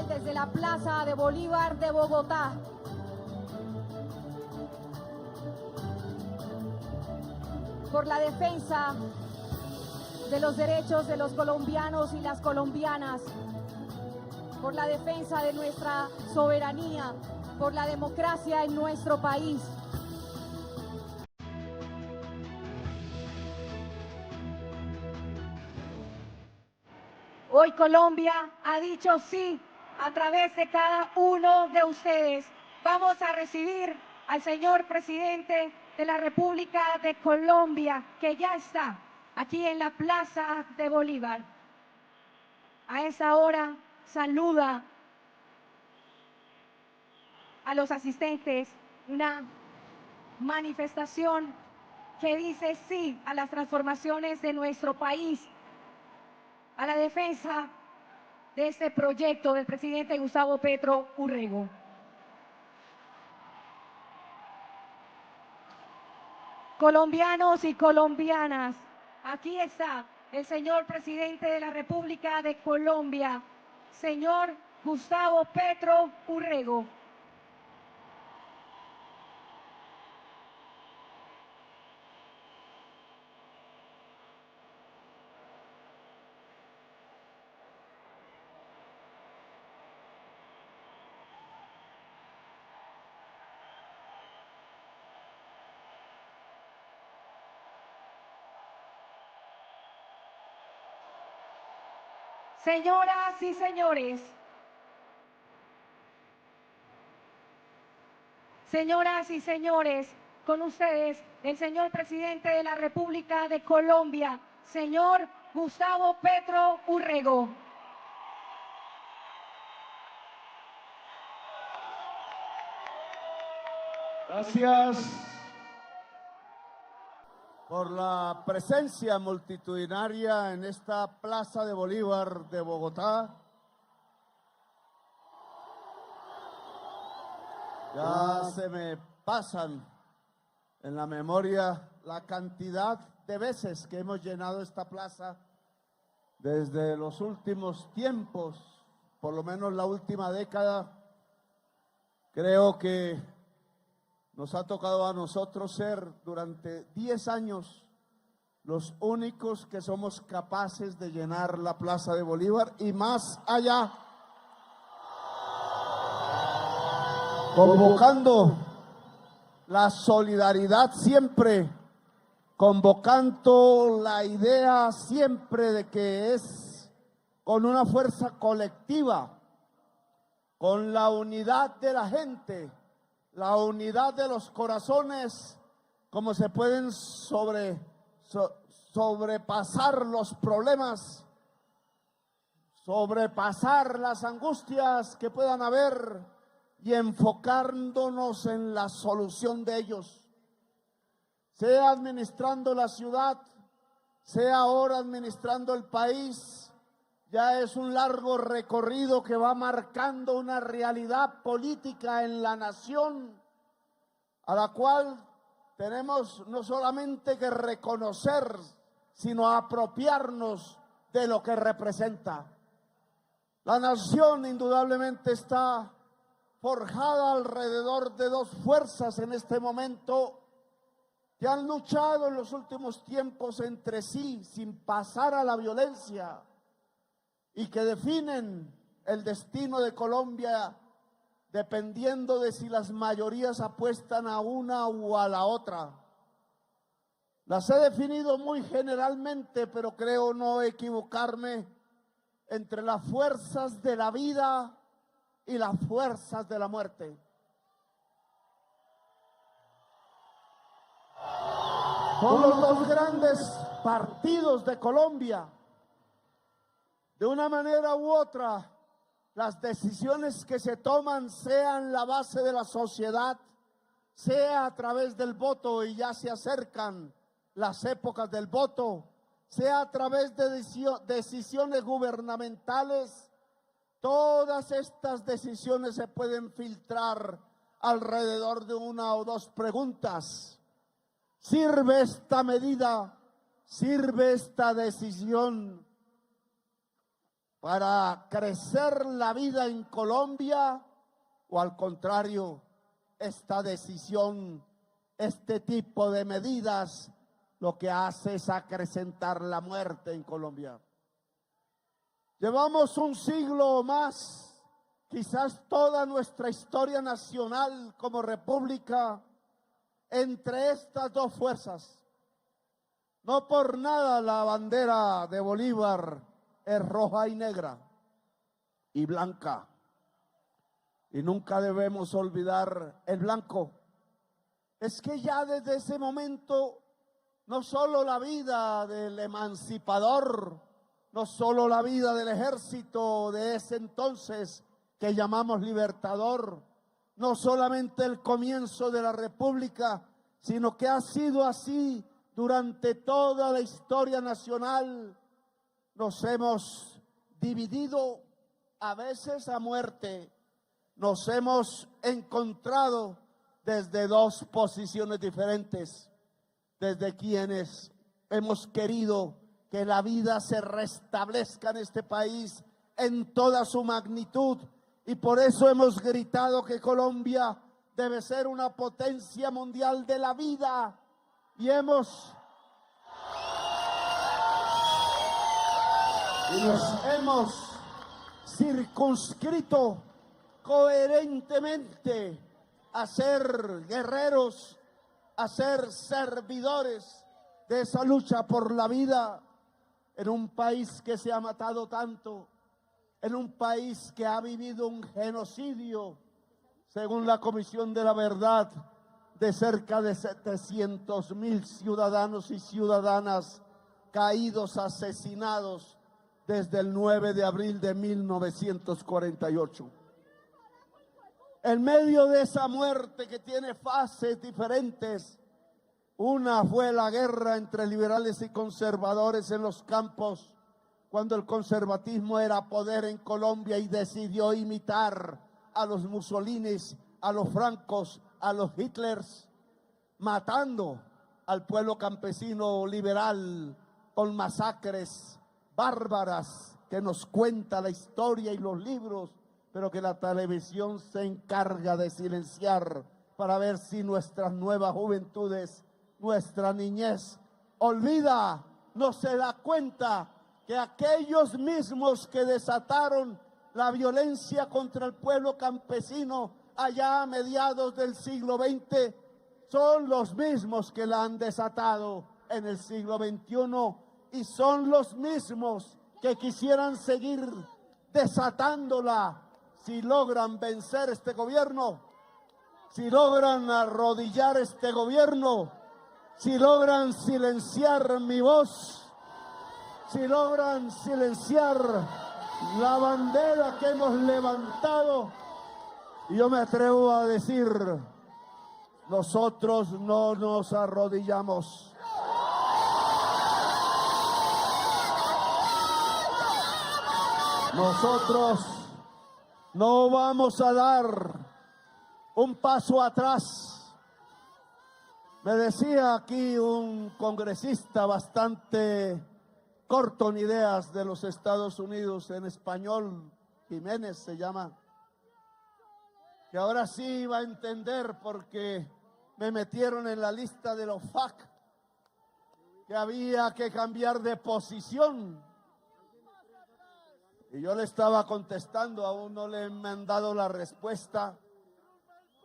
Desde la Plaza de Bolívar de Bogotá. Por la defensa de los derechos de los colombianos y las colombianas, por la defensa de nuestra soberanía, por la democracia en nuestro país. Hoy Colombia ha dicho sí a través de cada uno de ustedes. Vamos a recibir al señor presidente de la República de Colombia, que ya está aquí en la Plaza de Bolívar. A esa hora saluda a los asistentes una manifestación que dice sí a las transformaciones de nuestro país, a la defensa de este proyecto del presidente Gustavo Petro Urrego. Colombianos y colombianas, aquí está el señor presidente de la República de Colombia, señor Gustavo Petro Urrego. Señoras y señores, con ustedes el señor presidente de la República de Colombia, señor Gustavo Petro Urrego. Gracias por la presencia multitudinaria en esta Plaza de Bolívar de Bogotá. Ya se me pasan en la memoria la cantidad de veces que hemos llenado esta plaza desde los últimos tiempos, por lo menos la última década. Creo que nos ha tocado a nosotros ser durante 10 años los únicos que somos capaces de llenar la Plaza de Bolívar y más allá, convocando la solidaridad siempre, convocando la idea siempre de que es con una fuerza colectiva, con la unidad de la gente, la unidad de los corazones, como se pueden sobrepasar los problemas, sobrepasar las angustias que puedan haber y enfocándonos en la solución de ellos. Sea administrando la ciudad, sea ahora administrando el país, ya es un largo recorrido que va marcando una realidad política en la nación, a la cual tenemos no solamente que reconocer, sino apropiarnos de lo que representa. La nación indudablemente está forjada alrededor de dos fuerzas en este momento que han luchado en los últimos tiempos entre sí sin pasar a la violencia y que definen el destino de Colombia dependiendo de si las mayorías apuestan a una o a la otra. Las he definido muy generalmente, pero creo no equivocarme, entre las fuerzas de la vida y las fuerzas de la muerte. con los dos grandes partidos de Colombia. De una manera u otra, las decisiones que se toman, sean la base de la sociedad, sea a través del voto, y ya se acercan las épocas del voto, sea a través de decisiones gubernamentales, todas estas decisiones se pueden filtrar alrededor de una o dos preguntas. ¿Sirve esta medida, sirve esta decisión para crecer la vida en Colombia, o al contrario, esta decisión, este tipo de medidas, lo que hace es acrecentar la muerte en Colombia? Llevamos un siglo o más, quizás toda nuestra historia nacional como república, entre estas dos fuerzas. No por nada la bandera de Bolívar es roja y negra y blanca. Y nunca debemos olvidar el blanco. Es que ya desde ese momento, no solo la vida del emancipador, no solo la vida del ejército de ese entonces que llamamos libertador, no solamente el comienzo de la república, sino que ha sido así durante toda la historia nacional. Nos hemos dividido a veces a muerte, nos hemos encontrado desde dos posiciones diferentes, desde quienes hemos querido que la vida se restablezca en este país en toda su magnitud, y por eso hemos gritado que Colombia debe ser una potencia mundial de la vida, y nos hemos circunscrito coherentemente a ser guerreros, a ser servidores de esa lucha por la vida en un país que se ha matado tanto, en un país que ha vivido un genocidio, según la Comisión de la Verdad, de cerca de 700,000 ciudadanos y ciudadanas caídos, asesinados desde el 9 de abril de 1948. En medio de esa muerte que tiene fases diferentes, una fue la guerra entre liberales y conservadores en los campos, cuando el conservatismo era poder en Colombia y decidió imitar a los Mussolinis, a los Francos, a los Hitlers, matando al pueblo campesino liberal con masacres bárbaras que nos cuenta la historia y los libros, pero que la televisión se encarga de silenciar para ver si nuestras nuevas juventudes, nuestra niñez, olvida, no se da cuenta que aquellos mismos que desataron la violencia contra el pueblo campesino allá a mediados del siglo XX son los mismos que la han desatado en el siglo XXI, y son los mismos que quisieran seguir desatándola si logran vencer este gobierno, si logran arrodillar este gobierno, si logran silenciar mi voz, si logran silenciar la bandera que hemos levantado. Y yo me atrevo a decir, nosotros no nos arrodillamos. Nosotros no vamos a dar un paso atrás. Me decía aquí un congresista bastante corto en ideas de los Estados Unidos, en español, Jiménez se llama, que ahora sí va a entender porque me metieron en la lista de los FAC, que había que cambiar de posición. Y yo le estaba contestando, aún no le han dado la respuesta.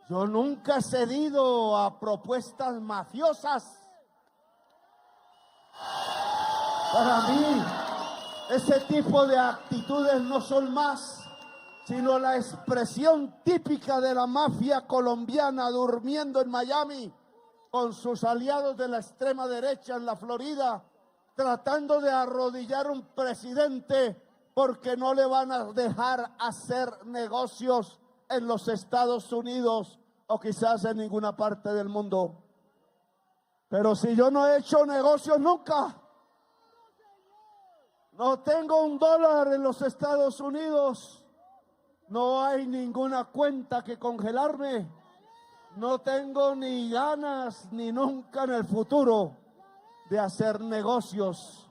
Yo nunca he cedido a propuestas mafiosas. Para mí, ese tipo de actitudes no son más, sino la expresión típica de la mafia colombiana durmiendo en Miami, con sus aliados de la extrema derecha en la Florida, tratando de arrodillar un presidente porque no le van a dejar hacer negocios en los Estados Unidos o quizás en ninguna parte del mundo. Pero si yo no he hecho negocios nunca, no tengo $1 en los Estados Unidos, no hay ninguna cuenta que congelarme, no tengo ni ganas ni nunca en el futuro de hacer negocios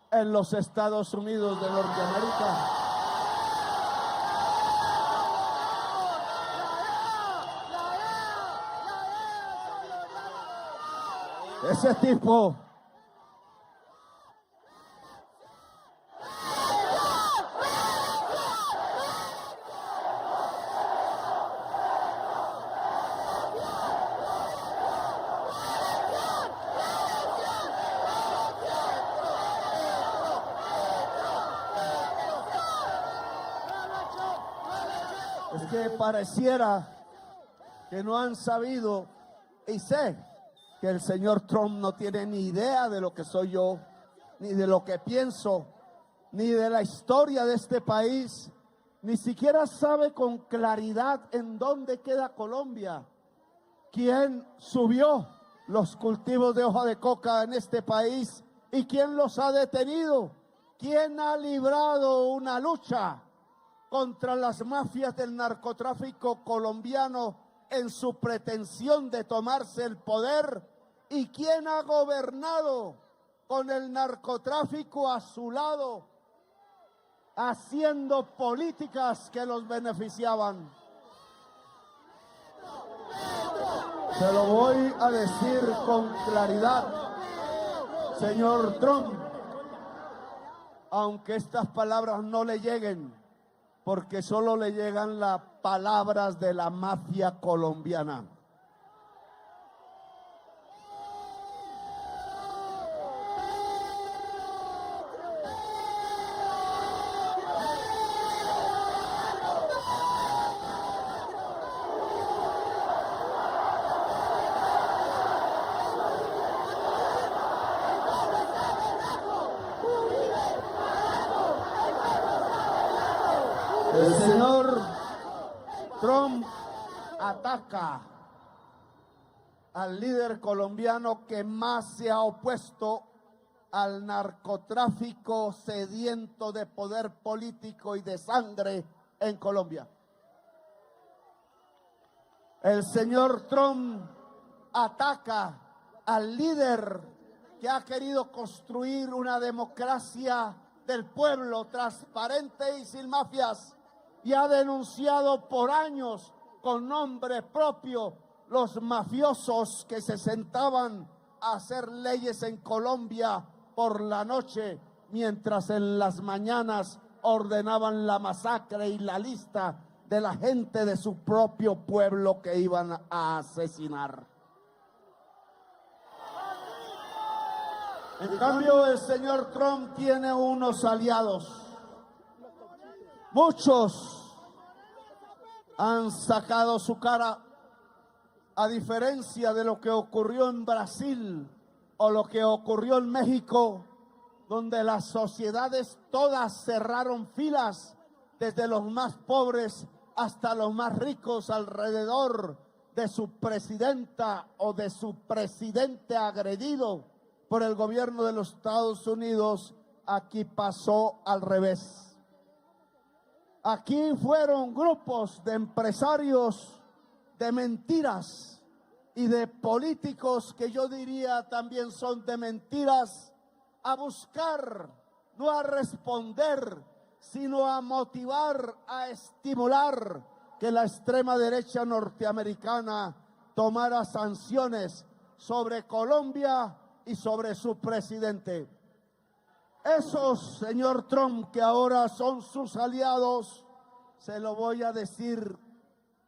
en los Estados Unidos de Norteamérica. Ese tipo es que pareciera que no han sabido, y sé que el señor Trump no tiene ni idea de lo que soy yo, ni de lo que pienso, ni de la historia de este país, ni siquiera sabe con claridad en dónde queda Colombia, quién subió los cultivos de hoja de coca en este país y quién los ha detenido, quién ha librado una lucha contra las mafias del narcotráfico colombiano en su pretensión de tomarse el poder y quién ha gobernado con el narcotráfico a su lado, haciendo políticas que los beneficiaban. Se lo voy a decir con claridad, señor Trump, aunque estas palabras no le lleguen, porque solo le llegan las palabras de la mafia colombiana. El señor Trump ataca al líder colombiano que más se ha opuesto al narcotráfico sediento de poder político y de sangre en Colombia. El señor Trump ataca al líder que ha querido construir una democracia del pueblo transparente y sin mafias, y ha denunciado por años con nombre propio los mafiosos que se sentaban a hacer leyes en Colombia por la noche, mientras en las mañanas ordenaban la masacre y la lista de la gente de su propio pueblo que iban a asesinar. En cambio, el señor Trump tiene unos aliados. Muchos han sacado su cara, a diferencia de lo que ocurrió en Brasil o lo que ocurrió en México, donde las sociedades todas cerraron filas, desde los más pobres hasta los más ricos, alrededor de su presidenta o de su presidente agredido por el gobierno de los Estados Unidos. Aquí pasó al revés. Aquí fueron grupos de empresarios de mentiras y de políticos que yo diría también son de mentiras, a buscar, no a responder, sino a motivar, a estimular que la extrema derecha norteamericana tomara sanciones sobre Colombia y sobre su presidente. Esos, señor Trump, que ahora son sus aliados, se lo voy a decir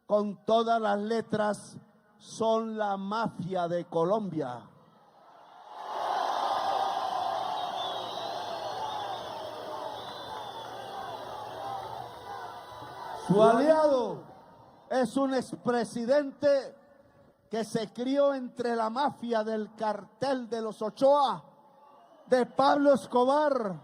con todas las letras, son la mafia de Colombia. Su aliado es un expresidente que se crió entre la mafia del cartel de los Ochoa, de Pablo Escobar,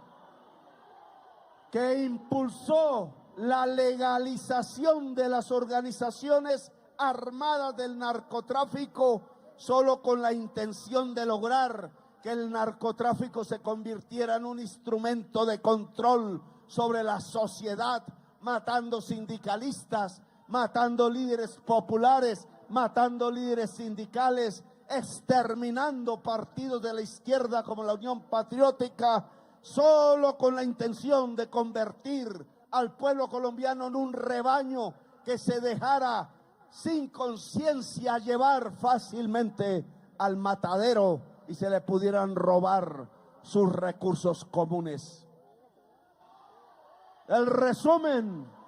que impulsó la legalización de las organizaciones armadas del narcotráfico solo con la intención de lograr que el narcotráfico se convirtiera en un instrumento de control sobre la sociedad, matando sindicalistas, matando líderes populares, matando líderes sindicales, exterminando partidos de la izquierda como la Unión Patriótica, solo con la intención de convertir al pueblo colombiano en un rebaño que se dejara sin conciencia llevar fácilmente al matadero y se le pudieran robar sus recursos comunes. El resumen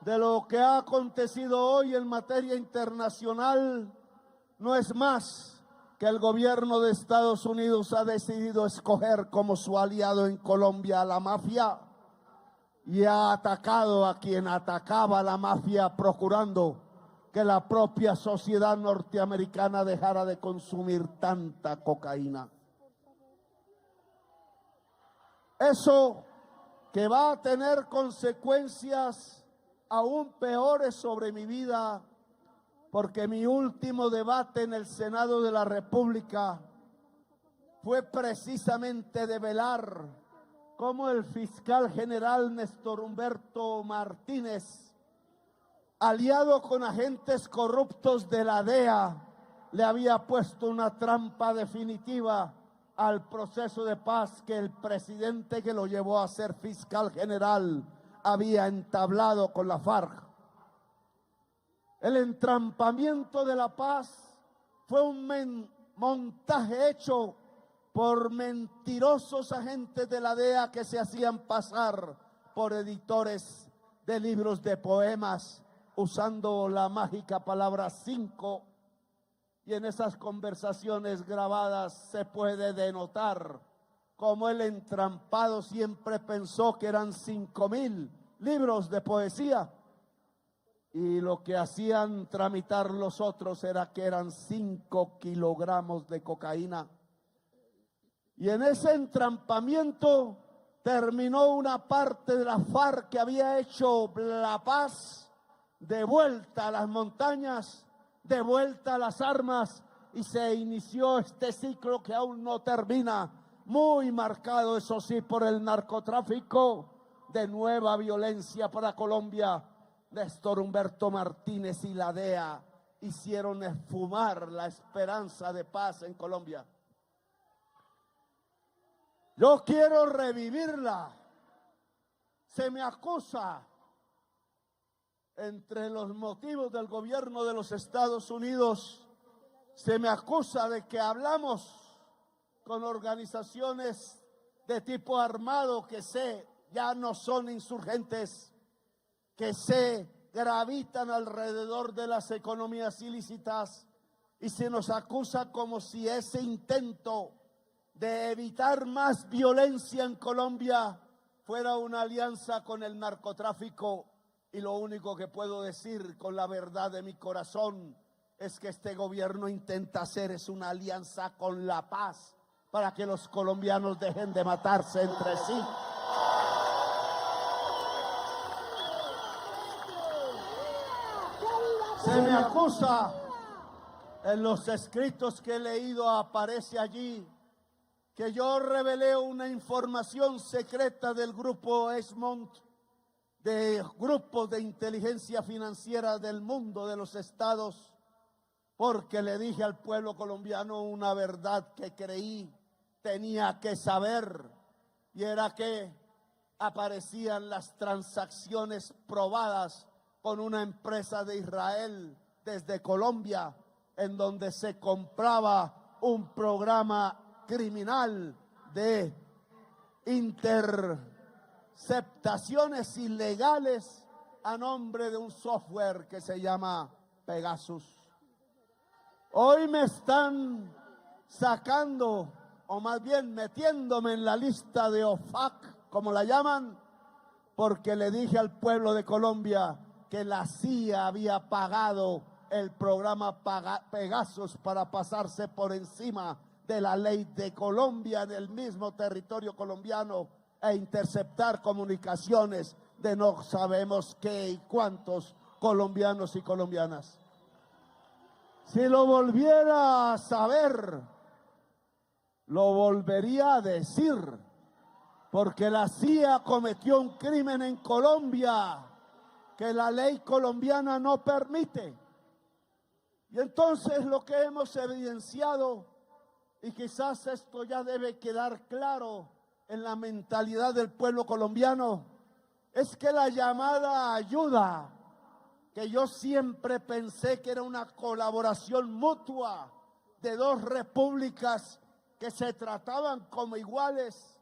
de lo que ha acontecido hoy en materia internacional no es más que el gobierno de Estados Unidos ha decidido escoger como su aliado en Colombia a la mafia y ha atacado a quien atacaba a la mafia, procurando que la propia sociedad norteamericana dejara de consumir tanta cocaína. Eso que va a tener consecuencias aún peores sobre mi vida, porque mi último debate en el Senado de la República fue precisamente develar cómo el fiscal general Néstor Humberto Martínez, aliado con agentes corruptos de la DEA, le había puesto una trampa definitiva al proceso de paz que el presidente que lo llevó a ser fiscal general había entablado con la FARC. El entrampamiento de la paz fue un montaje hecho por mentirosos agentes de la DEA que se hacían pasar por editores de libros de poemas, usando la mágica palabra 5, y en esas conversaciones grabadas se puede denotar cómo el entrampado siempre pensó que eran 5,000 libros de poesía, y lo que hacían tramitar los otros era que eran 5 kilogramos de cocaína. Y en ese entrampamiento terminó una parte de la FARC que había hecho la paz, de vuelta a las montañas, de vuelta a las armas, y se inició este ciclo que aún no termina, muy marcado, eso sí, por el narcotráfico, de nueva violencia para Colombia. Néstor Humberto Martínez y la DEA hicieron esfumar la esperanza de paz en Colombia. Yo quiero revivirla. Se me acusa, entre los motivos del gobierno de los Estados Unidos, se me acusa de que hablamos con organizaciones de tipo armado que ya no son insurgentes, que gravitan alrededor de las economías ilícitas, y se nos acusa como si ese intento de evitar más violencia en Colombia fuera una alianza con el narcotráfico. Y lo único que puedo decir con la verdad de mi corazón es que este gobierno intenta hacer es una alianza con la paz para que los colombianos dejen de matarse entre sí. Se me acusa, en los escritos que he leído aparece allí, que yo revelé una información secreta del grupo Esmond, de grupos de inteligencia financiera del mundo de los estados, porque le dije al pueblo colombiano una verdad que creí tenía que saber, y era que aparecían las transacciones probadas con una empresa de Israel desde Colombia, en donde se compraba un programa criminal de interceptaciones ilegales a nombre de un software que se llama Pegasus. Hoy me están sacando, o más bien metiéndome en la lista de OFAC, como la llaman, porque le dije al pueblo de Colombia que la CIA había pagado el programa Pegasus para pasarse por encima de la ley de Colombia en el mismo territorio colombiano e interceptar comunicaciones de no sabemos qué y cuántos colombianos y colombianas. Si lo volviera a saber, lo volvería a decir, porque la CIA cometió un crimen en Colombia que la ley colombiana no permite. Y entonces lo que hemos evidenciado, y quizás esto ya debe quedar claro en la mentalidad del pueblo colombiano, es que la llamada ayuda, que yo siempre pensé que era una colaboración mutua de dos repúblicas que se trataban como iguales,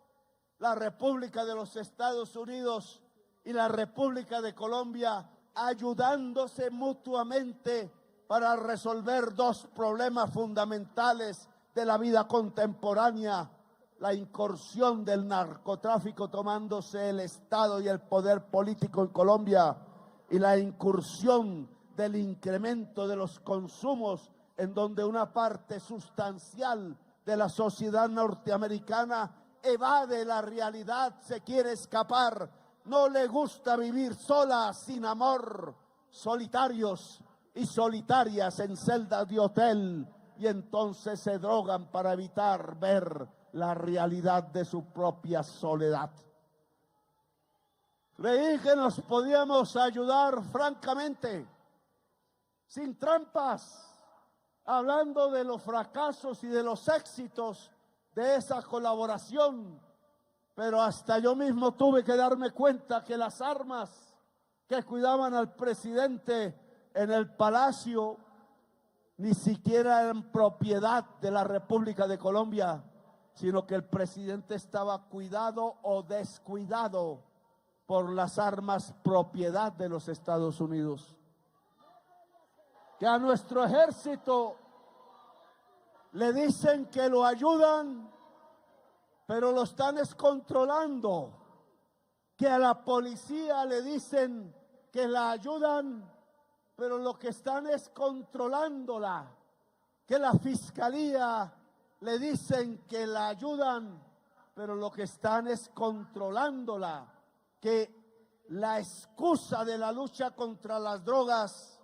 la República de los Estados Unidos y la República de Colombia, ayudándose mutuamente para resolver dos problemas fundamentales de la vida contemporánea: la incursión del narcotráfico tomándose el Estado y el poder político en Colombia, y la incursión del incremento de los consumos, en donde una parte sustancial de la sociedad norteamericana evade la realidad, se quiere escapar, no le gusta vivir sola, sin amor, solitarios y solitarias en celdas de hotel, y entonces se drogan para evitar ver la realidad de su propia soledad. Creí que nos podíamos ayudar francamente, sin trampas, hablando de los fracasos y de los éxitos de esa colaboración, pero hasta yo mismo tuve que darme cuenta que las armas que cuidaban al presidente en el palacio ni siquiera eran propiedad de la República de Colombia, sino que el presidente estaba cuidado o descuidado por las armas propiedad de los Estados Unidos. Que a nuestro ejército le dicen que lo ayudan, pero lo están controlando. Que a la policía le dicen que la ayudan, pero lo que están es controlándola. Que la fiscalía le dicen que la ayudan, pero lo que están es controlándola. Que la excusa de la lucha contra las drogas,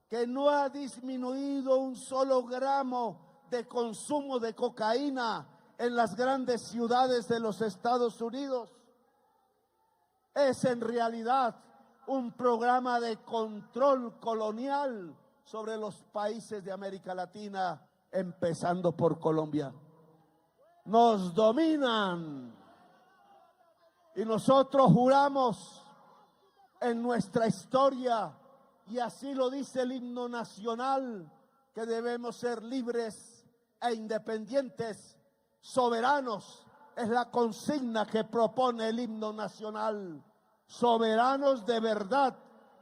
que no ha disminuido un solo gramo de consumo de cocaína en las grandes ciudades de los Estados Unidos, es en realidad un programa de control colonial sobre los países de América Latina, empezando por Colombia. Nos dominan y nosotros juramos en nuestra historia, y así lo dice el himno nacional, que debemos ser libres e independientes, soberanos. Es la consigna que propone el himno nacional. Soberanos de verdad,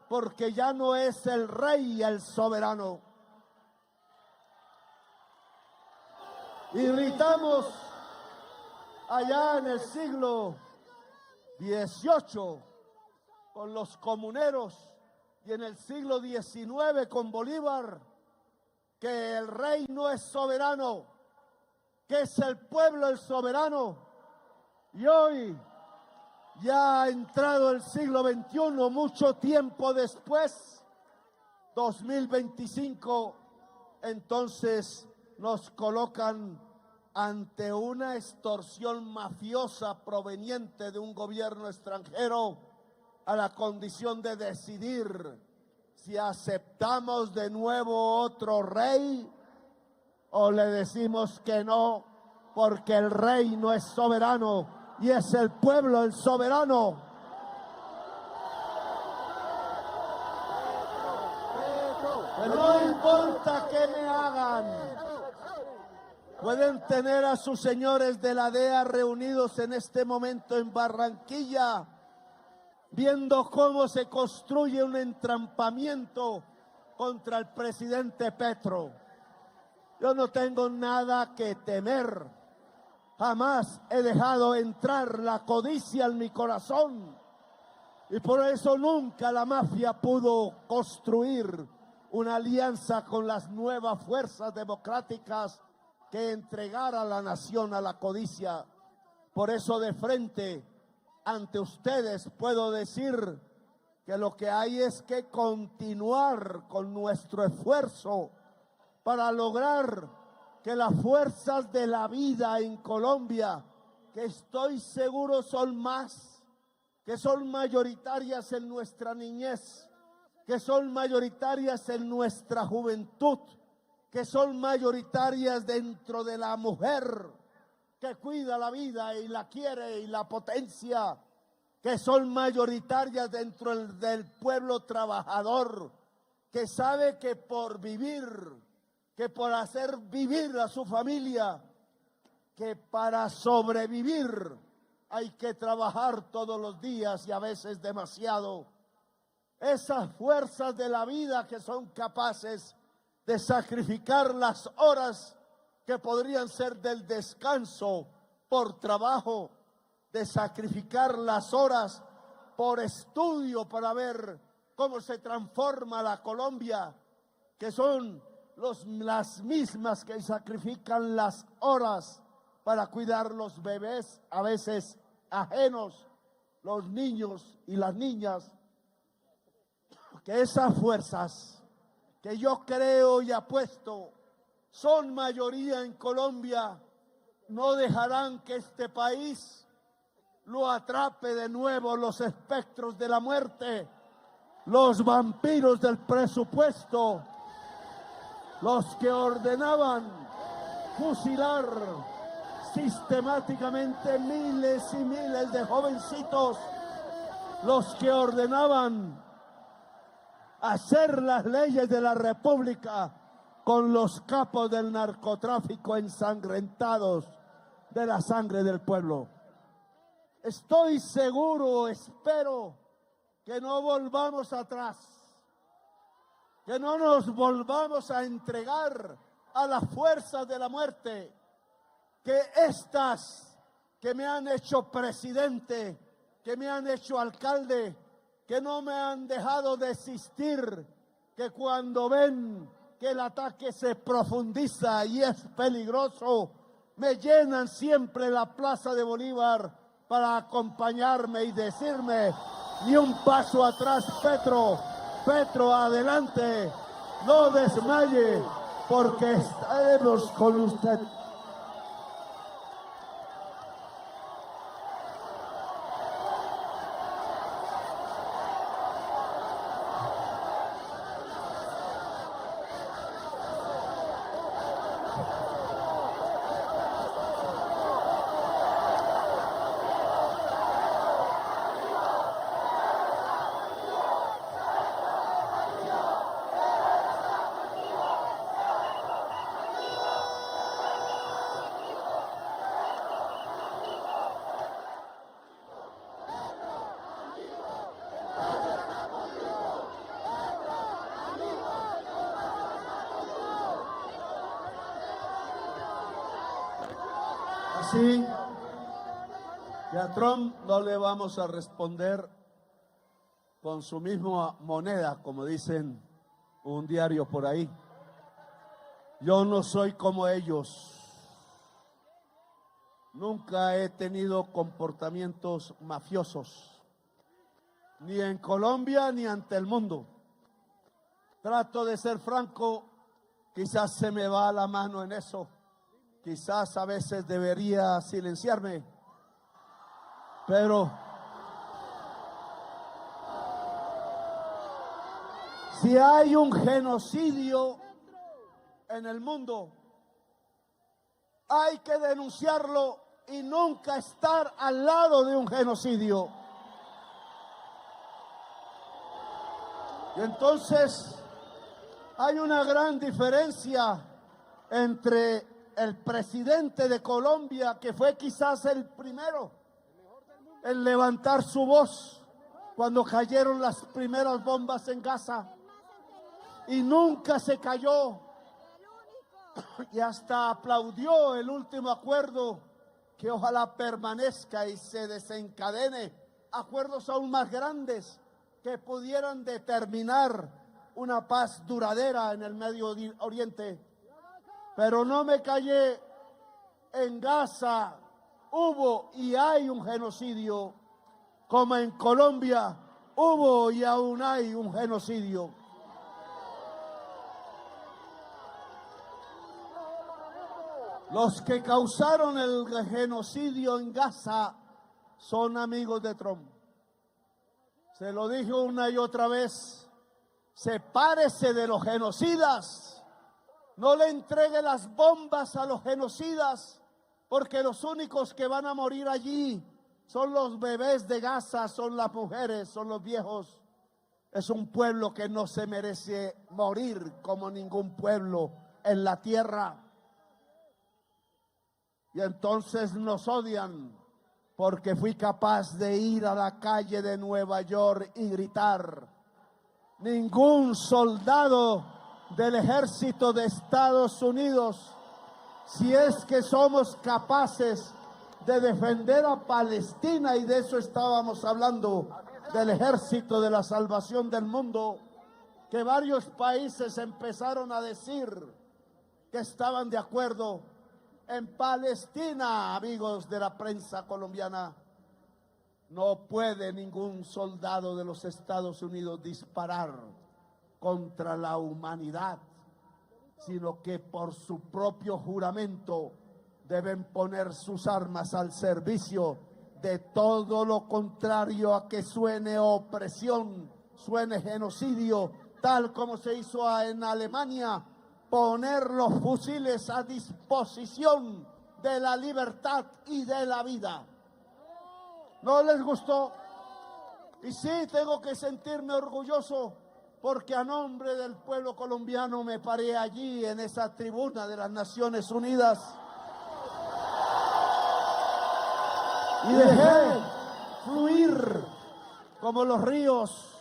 porque ya no es el rey el soberano. Y gritamos allá en el siglo XVIII con los comuneros y en el siglo XIX con Bolívar, que el rey no es soberano, que es el pueblo el soberano. Y hoy, ya ha entrado el siglo XXI, mucho tiempo después, 2025, entonces nos colocan ante una extorsión mafiosa proveniente de un gobierno extranjero, a la condición de decidir si aceptamos de nuevo otro rey o le decimos que no, porque el rey no es soberano y es el pueblo el soberano. Pero no importa qué me hagan. Pueden tener a sus señores de la DEA reunidos en este momento en Barranquilla, viendo cómo se construye un entrampamiento contra el presidente Petro. Yo no tengo nada que temer. Jamás he dejado entrar la codicia en mi corazón. Y por eso nunca la mafia pudo construir una alianza con las nuevas fuerzas democráticas que entregara a la nación a la codicia. Por eso de frente ante ustedes puedo decir que lo que hay es que continuar con nuestro esfuerzo para lograr que las fuerzas de la vida en Colombia, que estoy seguro son más, que son mayoritarias en nuestra niñez, que son mayoritarias en nuestra juventud, que son mayoritarias dentro de la mujer que cuida la vida y la quiere y la potencia, que son mayoritarias dentro del pueblo trabajador, que sabe que por vivir, que por hacer vivir a su familia, que para sobrevivir hay que trabajar todos los días y a veces demasiado. Esas fuerzas de la vida que son capaces de sacrificar las horas que podrían ser del descanso por trabajo, de sacrificar las horas por estudio para ver cómo se transforma la Colombia, que son las mismas que sacrifican las horas para cuidar los bebés, a veces ajenos, los niños y las niñas, que esas fuerzas que yo creo y apuesto son mayoría en Colombia, no dejarán que este país lo atrape de nuevo los espectros de la muerte, los vampiros del presupuesto, los que ordenaban fusilar sistemáticamente miles y miles de jovencitos, los que ordenaban hacer las leyes de la República con los capos del narcotráfico ensangrentados de la sangre del pueblo. Estoy seguro, espero que no volvamos atrás, que no nos volvamos a entregar a las fuerzas de la muerte, que estas que me han hecho presidente, que me han hecho alcalde, que no me han dejado desistir, que cuando ven que el ataque se profundiza y es peligroso, me llenan siempre la Plaza de Bolívar para acompañarme y decirme: ni un paso atrás, Petro, Petro, adelante, no desmaye, porque estaremos con usted. Así que a Trump no le vamos a responder con su misma moneda, como dicen un diario por ahí. Yo no soy como ellos. Nunca he tenido comportamientos mafiosos, ni en Colombia ni ante el mundo. Trato de ser franco, quizás se me va la mano en eso. Quizás a veces debería silenciarme, pero si hay un genocidio en el mundo, hay que denunciarlo y nunca estar al lado de un genocidio. Y entonces hay una gran diferencia entre el presidente de Colombia, que fue quizás el primero en levantar su voz cuando cayeron las primeras bombas en Gaza, y nunca se cayó, y hasta aplaudió el último acuerdo, que ojalá permanezca y se desencadene acuerdos aún más grandes que pudieran determinar una paz duradera en el Medio Oriente. Pero no me callé. En Gaza hubo y hay un genocidio, como en Colombia hubo y aún hay un genocidio. Los que causaron el genocidio en Gaza son amigos de Trump. Se lo dije una y otra vez, sepárese de los genocidas, no le entregue las bombas a los genocidas, porque los únicos que van a morir allí son los bebés de Gaza, son las mujeres, son los viejos. Es un pueblo que no se merece morir como ningún pueblo en la tierra. Y entonces nos odian porque fui capaz de ir a la calle de Nueva York y gritar: ningún soldado del ejército de Estados Unidos, si es que somos capaces de defender a Palestina, y de eso estábamos hablando, del ejército de la salvación del mundo, que varios países empezaron a decir que estaban de acuerdo. En Palestina, amigos de la prensa colombiana, no puede ningún soldado de los Estados Unidos disparar contra la humanidad, sino que por su propio juramento deben poner sus armas al servicio de todo lo contrario a que suene opresión, suene genocidio, tal como se hizo en Alemania, poner los fusiles a disposición de la libertad y de la vida. ¿No les gustó? Y sí, tengo que sentirme orgulloso, porque a nombre del pueblo colombiano me paré allí en esa tribuna de las Naciones Unidas y dejé fluir como los ríos.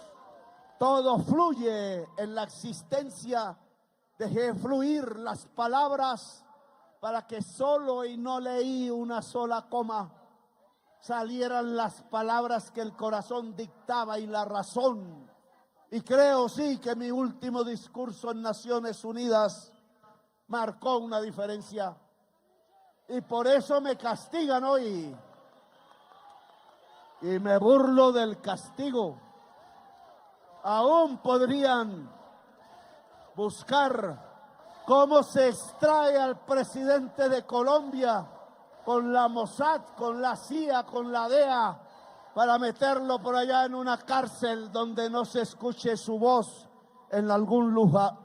Todo fluye en la existencia. Dejé fluir las palabras para que solo, y no leí una sola coma, salieran las palabras que el corazón dictaba y la razón. Y creo sí que mi último discurso en Naciones Unidas marcó una diferencia. Y por eso me castigan hoy. Y me burlo del castigo. Aún podrían buscar cómo se extrae al presidente de Colombia con la Mossad, con la CIA, con la DEA, para meterlo por allá en una cárcel donde no se escuche su voz en algún lugar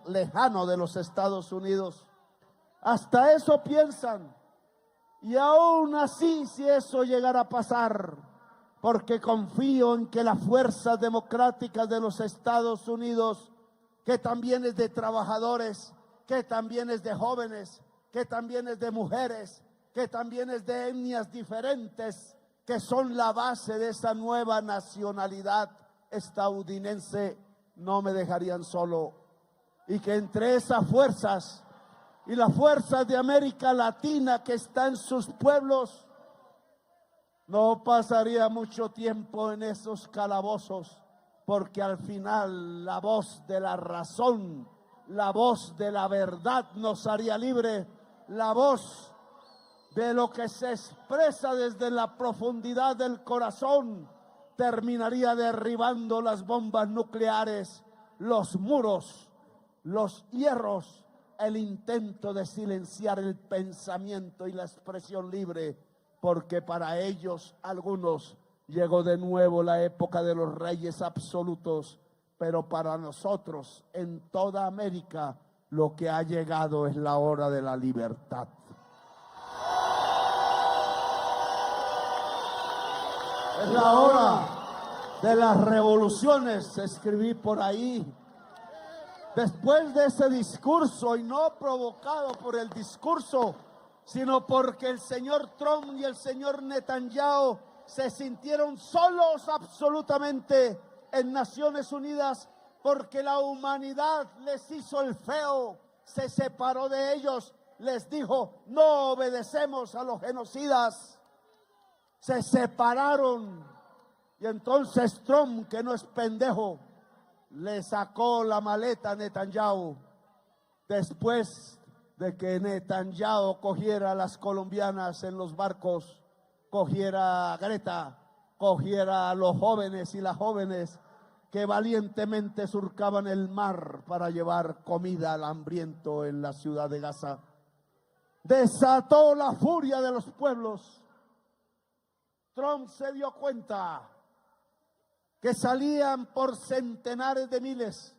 lejano de los Estados Unidos. Hasta eso piensan. Y aún así, si eso llegara a pasar, porque confío en que las fuerzas democráticas de los Estados Unidos, que también es de trabajadores, que también es de jóvenes, que también es de mujeres, que también es de etnias diferentes, que son la base de esa nueva nacionalidad estadounidense, no me dejarían solo. Y que entre esas fuerzas y las fuerzas de América Latina que están en sus pueblos, no pasaría mucho tiempo en esos calabozos, porque al final la voz de la razón, la voz de la verdad nos haría libre, la voz de lo que se expresa desde la profundidad del corazón terminaría derribando las bombas nucleares, los muros, los hierros, el intento de silenciar el pensamiento y la expresión libre, porque para ellos, algunos, llegó de nuevo la época de los reyes absolutos, pero para nosotros, en toda América, lo que ha llegado es la hora de la libertad. Es la hora de las revoluciones, escribí por ahí. Después de ese discurso, y no provocado por el discurso, sino porque el señor Trump y el señor Netanyahu se sintieron solos absolutamente en Naciones Unidas, porque la humanidad les hizo el feo, se separó de ellos, les dijo: no obedecemos a los genocidas. Se separaron, y entonces Trump, que no es pendejo, le sacó la maleta a Netanyahu después de que Netanyahu cogiera a las colombianas en los barcos, cogiera a Greta, cogiera a los jóvenes y las jóvenes que valientemente surcaban el mar para llevar comida al hambriento en la ciudad de Gaza. Desató la furia de los pueblos. Trump se dio cuenta que salían por centenares de miles,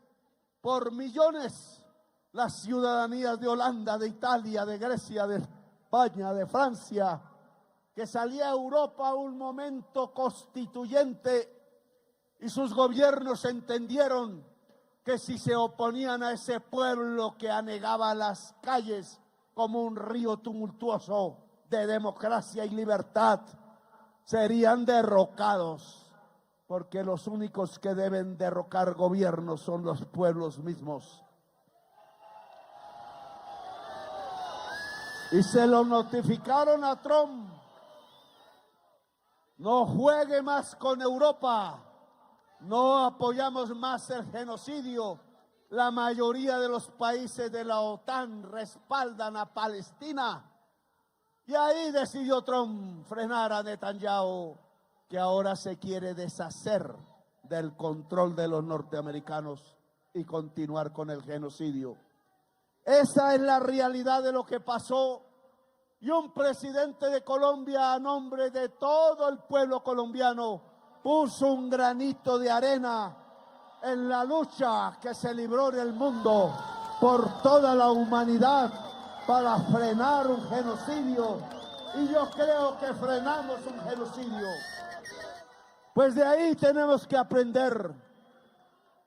por millones, las ciudadanías de Holanda, de Italia, de Grecia, de España, de Francia, que salía a Europa un momento constituyente y sus gobiernos entendieron que si se oponían a ese pueblo que anegaba las calles como un río tumultuoso de democracia y libertad, serían derrocados, porque los únicos que deben derrocar gobiernos son los pueblos mismos. Y se lo notificaron a Trump. No juegue más con Europa. No apoyamos más el genocidio. La mayoría de los países de la OTAN respaldan a Palestina. Y ahí decidió Trump frenar a Netanyahu, que ahora se quiere deshacer del control de los norteamericanos y continuar con el genocidio. Esa es la realidad de lo que pasó. Y un presidente de Colombia, a nombre de todo el pueblo colombiano, puso un granito de arena en la lucha que se libró en el mundo por toda la humanidad para frenar un genocidio. Y yo creo que frenamos un genocidio. Pues de ahí tenemos que aprender,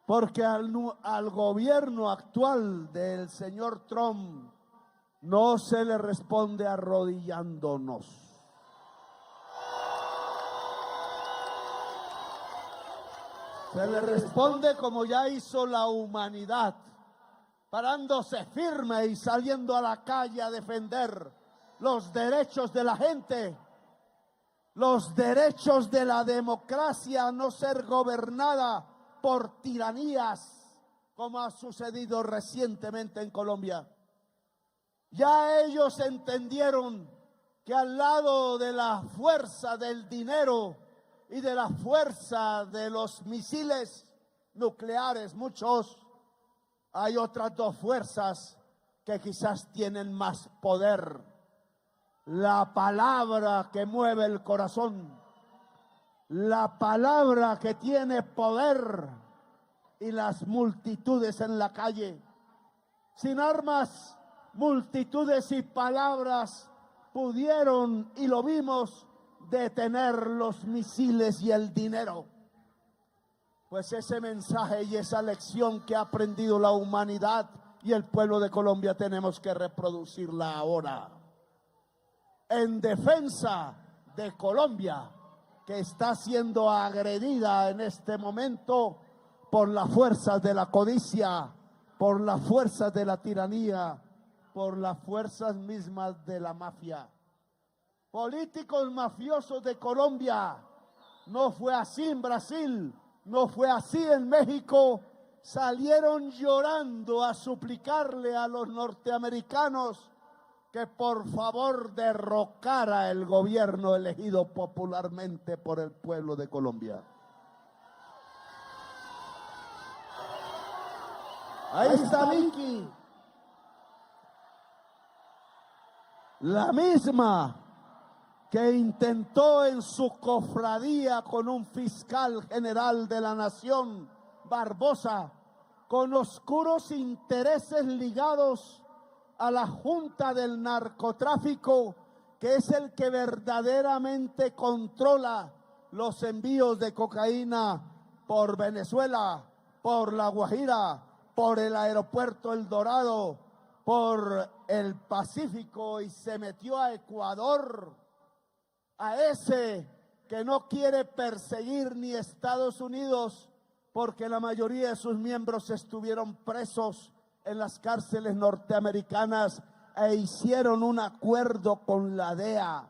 porque al gobierno actual del señor Trump no se le responde arrodillándonos. Se le responde como ya hizo la humanidad, parándose firme y saliendo a la calle a defender los derechos de la gente, los derechos de la democracia a no ser gobernada por tiranías, como ha sucedido recientemente en Colombia. Ya ellos entendieron que al lado de la fuerza del dinero y de la fuerza de los misiles nucleares, muchos, hay otras dos fuerzas que quizás tienen más poder. La palabra que mueve el corazón, la palabra que tiene poder y las multitudes en la calle. Sin armas, multitudes y palabras pudieron, y lo vimos, detener los misiles y el dinero. Pues ese mensaje y esa lección que ha aprendido la humanidad y el pueblo de Colombia tenemos que reproducirla ahora. En defensa de Colombia, que está siendo agredida en este momento por las fuerzas de la codicia, por las fuerzas de la tiranía, por las fuerzas mismas de la mafia. Políticos mafiosos de Colombia, no fue así en Brasil, no fue así en México, salieron llorando a suplicarle a los norteamericanos que por favor derrocara el gobierno elegido popularmente por el pueblo de Colombia. Ahí está Vicky, la misma que intentó en su cofradía con un fiscal general de la nación, Barbosa, con oscuros intereses ligados a la Junta del Narcotráfico, que es el que verdaderamente controla los envíos de cocaína por Venezuela, por La Guajira, por el aeropuerto El Dorado, por el Pacífico, y se metió a Ecuador, a ese que no quiere perseguir ni Estados Unidos, porque la mayoría de sus miembros estuvieron presos en las cárceles norteamericanas e hicieron un acuerdo con la DEA,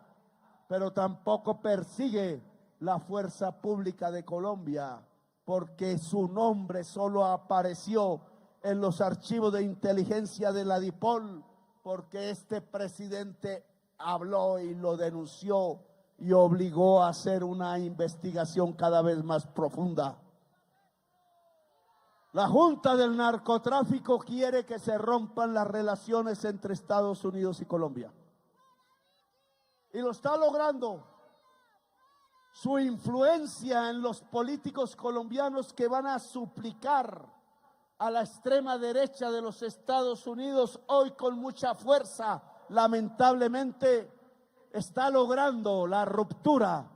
pero tampoco persigue la fuerza pública de Colombia, porque su nombre solo apareció en los archivos de inteligencia de la DIPOL, porque este presidente habló y lo denunció y obligó a hacer una investigación cada vez más profunda. La Junta del Narcotráfico quiere que se rompan las relaciones entre Estados Unidos y Colombia. Y lo está logrando. Su influencia en los políticos colombianos que van a suplicar a la extrema derecha de los Estados Unidos hoy con mucha fuerza, lamentablemente, está logrando la ruptura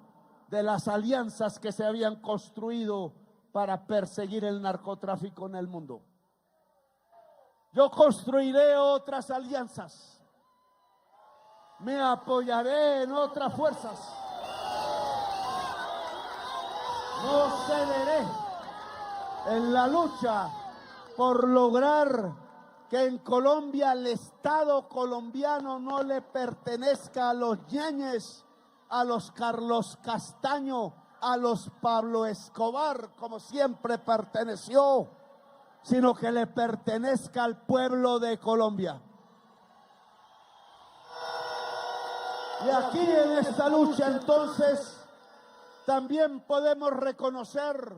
de las alianzas que se habían construido para perseguir el narcotráfico en el mundo. Yo construiré otras alianzas, me apoyaré en otras fuerzas, no cederé en la lucha por lograr que en Colombia el Estado colombiano no le pertenezca a los Yáñez, a los Carlos Castaño, a los Pablo Escobar, como siempre perteneció, sino que le pertenezca al pueblo de Colombia. Y aquí en esta lucha entonces también podemos reconocer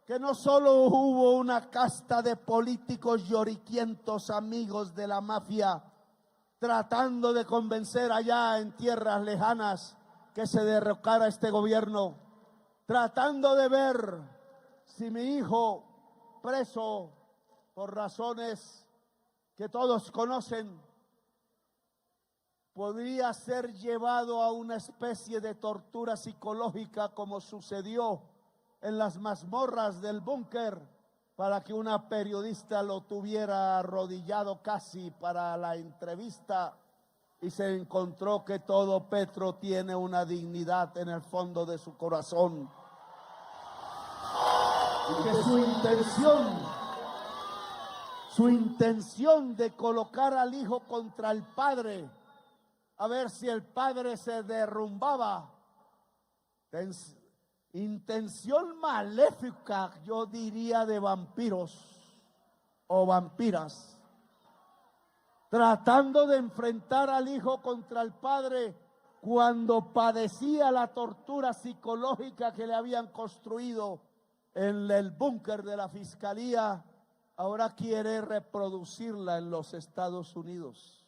que no solo hubo una casta de políticos lloriquientos amigos de la mafia tratando de convencer allá en tierras lejanas que se derrocara este gobierno, tratando de ver si mi hijo preso por razones que todos conocen podría ser llevado a una especie de tortura psicológica como sucedió en las mazmorras del búnker para que una periodista lo tuviera arrodillado casi para la entrevista y se encontró que todo Petro tiene una dignidad en el fondo de su corazón y que su intención de colocar al hijo contra el padre a ver si el padre se derrumbaba, intención maléfica, yo diría, de vampiros o vampiras, tratando de enfrentar al hijo contra el padre cuando padecía la tortura psicológica que le habían construido en el búnker de la fiscalía, ahora quiere reproducirla en los Estados Unidos.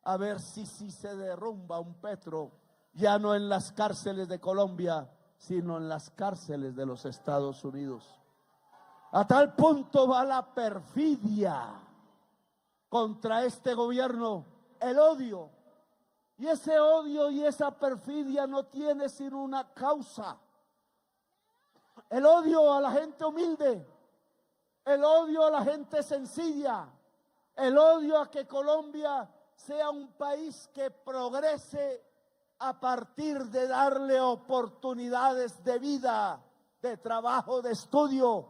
A ver si se derrumba un Petro, ya no en las cárceles de Colombia, sino en las cárceles de los Estados Unidos. A tal punto va la perfidia contra este gobierno, el odio. Y ese odio y esa perfidia no tiene sino una causa. El odio a la gente humilde, el odio a la gente sencilla, el odio a que Colombia sea un país que progrese a partir de darle oportunidades de vida, de trabajo, de estudio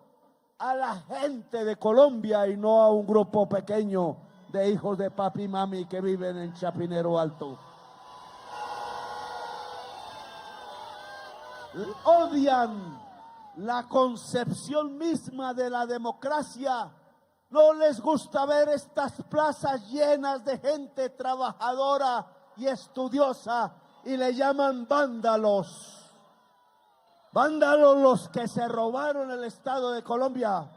a la gente de Colombia y no a un grupo pequeño de hijos de papi y mami que viven en Chapinero Alto. Odian la concepción misma de la democracia. No les gusta ver estas plazas llenas de gente trabajadora y estudiosa y le llaman vándalos. Vándalos los que se robaron el Estado de Colombia.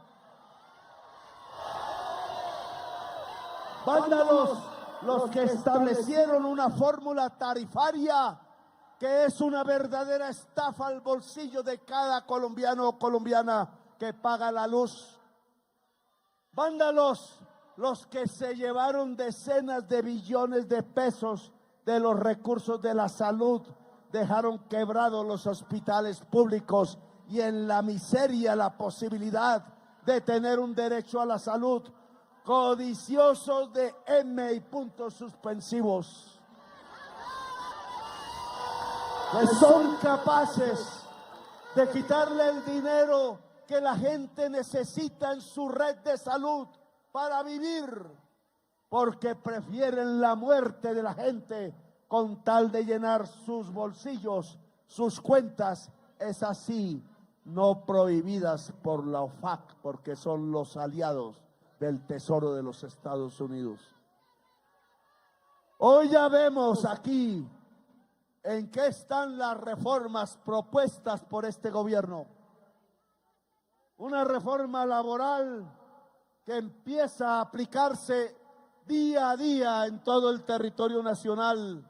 Vándalos los que establecieron una fórmula tarifaria que es una verdadera estafa al bolsillo de cada colombiano o colombiana que paga la luz. Vándalos los que se llevaron decenas de billones de pesos de los recursos de la salud, dejaron quebrados los hospitales públicos y en la miseria la posibilidad de tener un derecho a la salud, codiciosos de M y puntos suspensivos, que son capaces de quitarle el dinero que la gente necesita en su red de salud para vivir, porque prefieren la muerte de la gente con tal de llenar sus bolsillos, sus cuentas. Es así no prohibidas por la OFAC, porque son los aliados del Tesoro de los Estados Unidos. Hoy ya vemos aquí en qué están las reformas propuestas por este gobierno. Una reforma laboral que empieza a aplicarse día a día en todo el territorio nacional.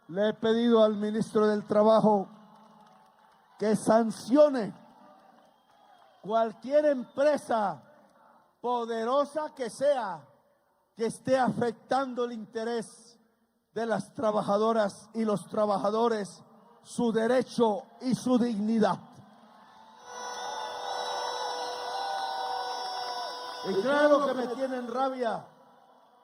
Le he pedido al ministro del Trabajo que sancione cualquier empresa, poderosa que sea, que esté afectando el interés de las trabajadoras y los trabajadores, su derecho y su dignidad. Y claro que me tienen rabia,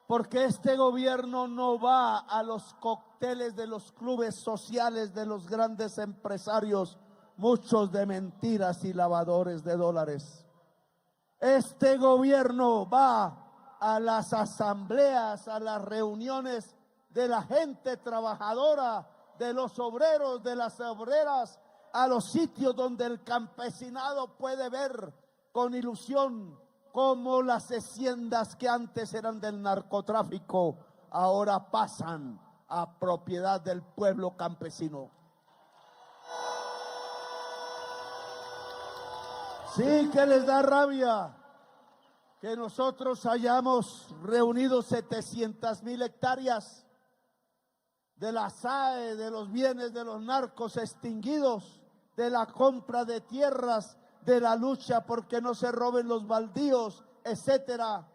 porque este gobierno no va a los cócteles de los clubes sociales de los grandes empresarios, muchos de mentiras y lavadores de dólares. Este gobierno va a las asambleas, a las reuniones de la gente trabajadora, de los obreros, de las obreras, a los sitios donde el campesinado puede ver con ilusión cómo las haciendas que antes eran del narcotráfico ahora pasan a propiedad del pueblo campesino. Sí que les da rabia que nosotros hayamos reunido 700,000 hectáreas de la SAE, de los bienes de los narcos extinguidos, de la compra de tierras, de la lucha porque no se roben los baldíos, etcétera,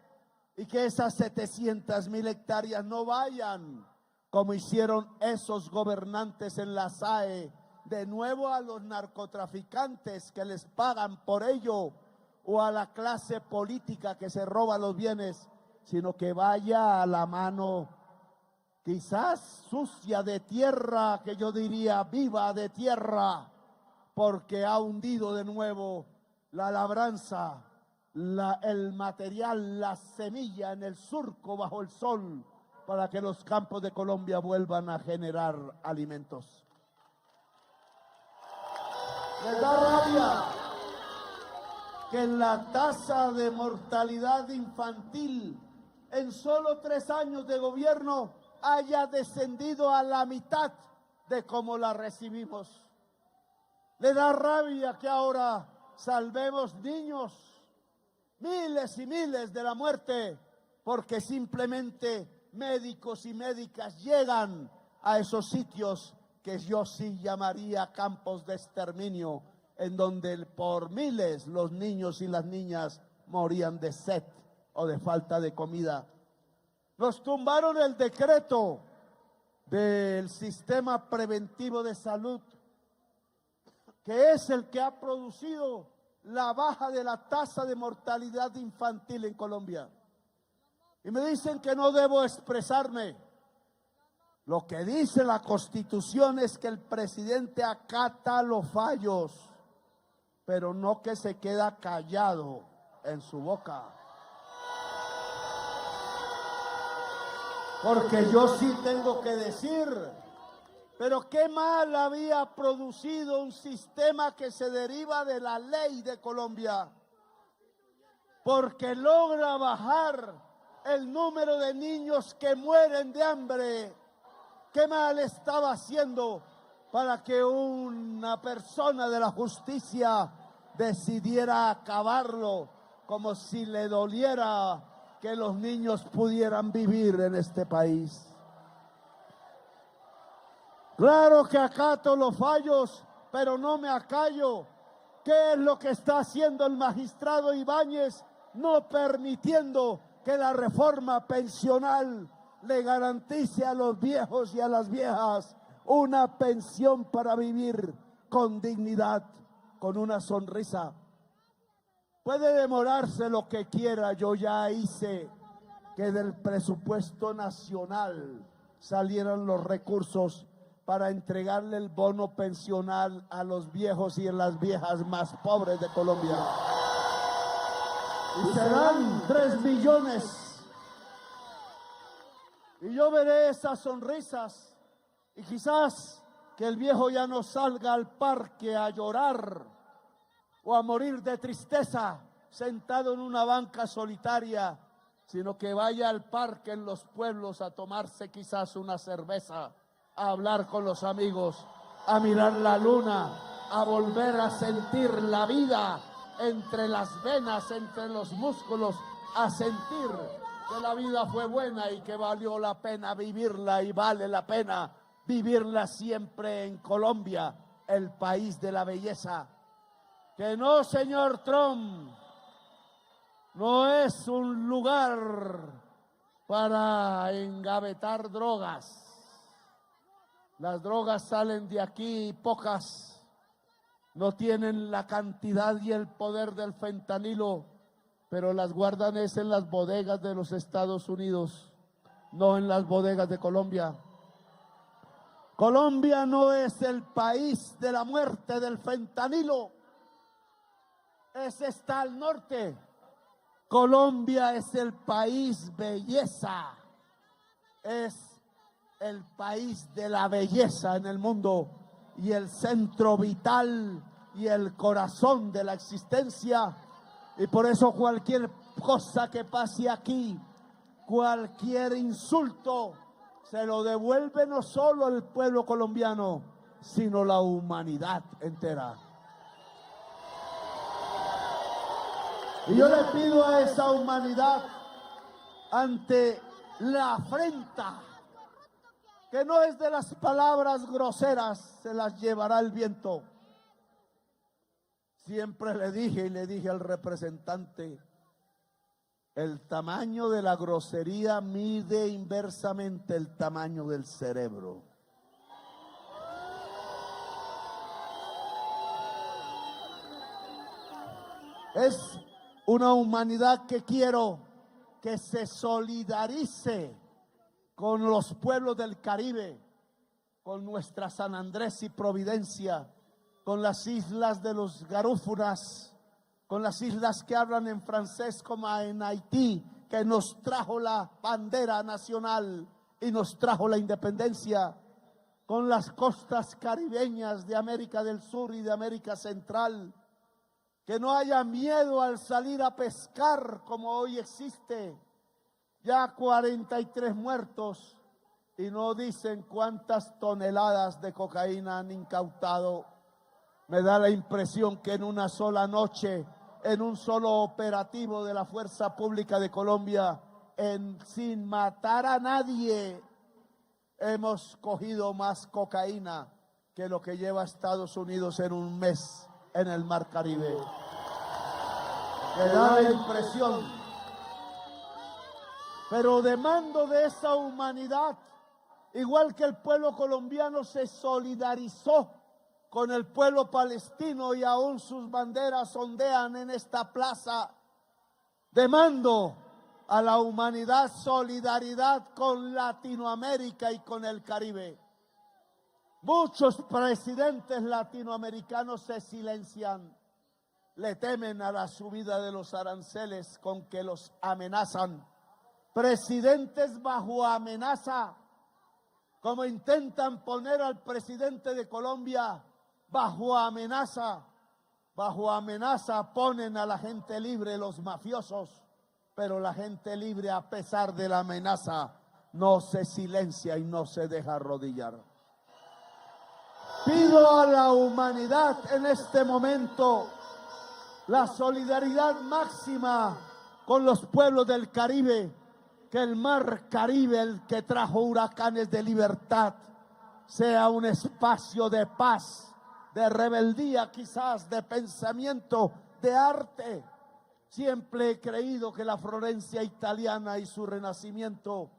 y que esas 700,000 hectáreas no vayan, como hicieron esos gobernantes en la SAE, de nuevo a los narcotraficantes que les pagan por ello, o a la clase política que se roba los bienes, sino que vaya a la mano quizás sucia de tierra, que yo diría viva de tierra, porque ha hundido de nuevo la labranza, el material, la semilla en el surco bajo el sol, para que los campos de Colombia vuelvan a generar alimentos. Les da rabia que la tasa de mortalidad infantil en solo 3 años de gobierno haya descendido a la mitad de como la recibimos. Le da rabia que ahora salvemos niños, miles y miles de la muerte, porque simplemente médicos y médicas llegan a esos sitios que yo sí llamaría campos de exterminio, en donde por miles los niños y las niñas morían de sed o de falta de comida. Nos tumbaron el decreto del sistema preventivo de salud, que es el que ha producido la baja de la tasa de mortalidad infantil en Colombia. Y me dicen que no debo expresarme. Lo que dice la Constitución es que el presidente acata los fallos, pero no que se queda callado en su boca. Porque yo sí tengo que decir, pero qué mal había producido un sistema que se deriva de la ley de Colombia, porque logra bajar el número de niños que mueren de hambre. Qué mal estaba haciendo para que una persona de la justicia decidiera acabarlo, como si le doliera que los niños pudieran vivir en este país. Claro que acato los fallos, pero no me acallo. ¿Qué es lo que está haciendo el magistrado Ibáñez? No permitiendo que la reforma pensional le garantice a los viejos y a las viejas una pensión para vivir con dignidad, con una sonrisa. Puede demorarse lo que quiera, yo ya hice que del presupuesto nacional salieran los recursos para entregarle el bono pensional a los viejos y a las viejas más pobres de Colombia. Y serán 3 millones. Y yo veré esas sonrisas, y quizás que el viejo ya no salga al parque a llorar, o a morir de tristeza sentado en una banca solitaria, sino que vaya al parque en los pueblos a tomarse quizás una cerveza, a hablar con los amigos, a mirar la luna, a volver a sentir la vida entre las venas, entre los músculos, a sentir que la vida fue buena y que valió la pena vivirla y vale la pena vivirla siempre en Colombia, el país de la belleza. Que no, señor Trump, no es un lugar para engavetar drogas. Las drogas salen de aquí y pocas no tienen la cantidad y el poder del fentanilo, pero las guardan es en las bodegas de los Estados Unidos, no en las bodegas de Colombia. Colombia no es el país de la muerte del fentanilo, ese está al norte. Colombia es el país belleza, es el país de la belleza en el mundo y el centro vital y el corazón de la existencia. Y por eso cualquier cosa que pase aquí, cualquier insulto, se lo devuelve no solo el pueblo colombiano, sino la humanidad entera. Y yo le pido a esa humanidad, ante la afrenta, que no es de las palabras groseras, se las llevará el viento. Siempre le dije al representante, el tamaño de la grosería mide inversamente el tamaño del cerebro. Es una humanidad que quiero que se solidarice con los pueblos del Caribe, con nuestra San Andrés y Providencia, con las islas de los Garífunas, con las islas que hablan en francés como en Haití, que nos trajo la bandera nacional y nos trajo la independencia, con las costas caribeñas de América del Sur y de América Central. Que no haya miedo al salir a pescar como hoy existe. Ya 43 muertos y no dicen cuántas toneladas de cocaína han incautado. Me da la impresión que en una sola noche, en un solo operativo de la Fuerza Pública de Colombia, sin matar a nadie, hemos cogido más cocaína que lo que lleva Estados Unidos en un mes en el Mar Caribe. Me da la impresión, pero demando de esa humanidad, igual que el pueblo colombiano se solidarizó con el pueblo palestino y aún sus banderas ondean en esta plaza, demando a la humanidad solidaridad con Latinoamérica y con el Caribe. Muchos presidentes latinoamericanos se silencian, le temen a la subida de los aranceles con que los amenazan. Presidentes bajo amenaza, como intentan poner al presidente de Colombia bajo amenaza ponen a la gente libre los mafiosos, pero la gente libre, a pesar de la amenaza, no se silencia y no se deja arrodillar. Pido a la humanidad en este momento la solidaridad máxima con los pueblos del Caribe, que el Mar Caribe, el que trajo huracanes de libertad, sea un espacio de paz, de rebeldía quizás, de pensamiento, de arte. Siempre he creído que la Florencia italiana y su renacimiento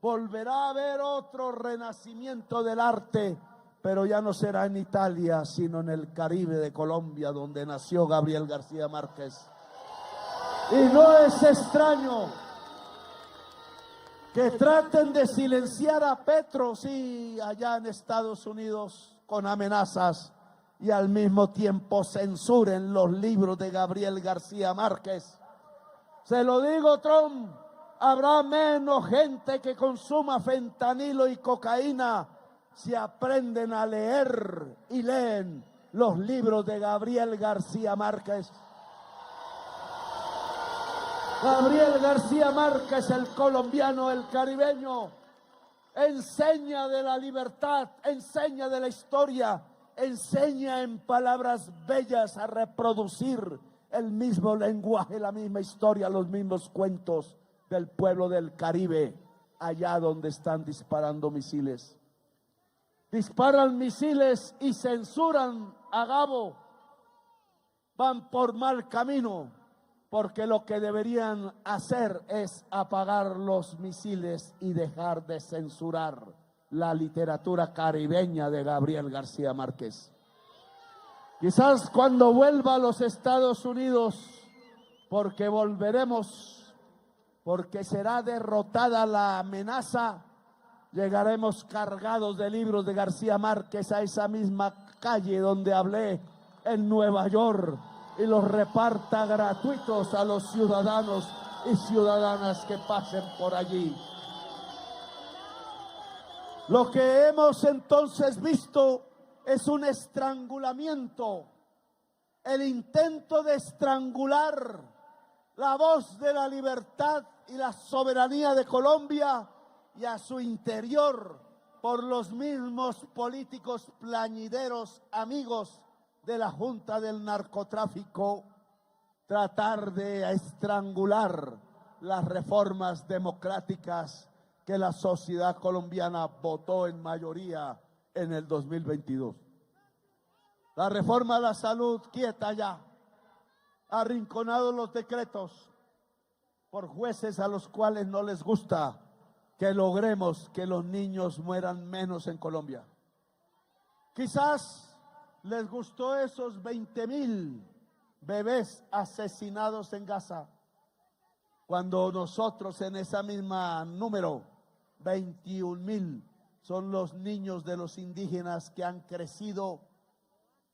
volverá a haber otro renacimiento del arte, pero ya no será en Italia, sino en el Caribe de Colombia, donde nació Gabriel García Márquez. Y no es extraño que traten de silenciar a Petro, sí, allá en Estados Unidos, con amenazas, y al mismo tiempo censuren los libros de Gabriel García Márquez. Se lo digo, Trump, habrá menos gente que consuma fentanilo y cocaína si aprenden a leer y leen los libros de Gabriel García Márquez. Gabriel García Márquez, el colombiano, el caribeño, enseña de la libertad, enseña de la historia, enseña en palabras bellas a reproducir el mismo lenguaje, la misma historia, los mismos cuentos del pueblo del Caribe, allá donde están disparando misiles. Disparan misiles y censuran a Gabo. Van por mal camino, porque lo que deberían hacer es apagar los misiles y dejar de censurar la literatura caribeña de Gabriel García Márquez. Quizás cuando vuelva a los Estados Unidos, porque volveremos, porque será derrotada la amenaza, llegaremos cargados de libros de García Márquez a esa misma calle donde hablé en Nueva York y los reparta gratuitos a los ciudadanos y ciudadanas que pasen por allí. Lo que hemos entonces visto es un estrangulamiento, el intento de estrangular la voz de la libertad y la soberanía de Colombia y a su interior por los mismos políticos plañideros amigos de la Junta del Narcotráfico, tratar de estrangular las reformas democráticas que la sociedad colombiana votó en mayoría en el 2022. La reforma a la salud quieta ya, arrinconados los decretos por jueces a los cuales no les gusta que logremos que los niños mueran menos en Colombia. Quizás les gustó esos 20.000 bebés asesinados en Gaza, cuando nosotros en esa misma número, 21.000, son los niños de los indígenas que han crecido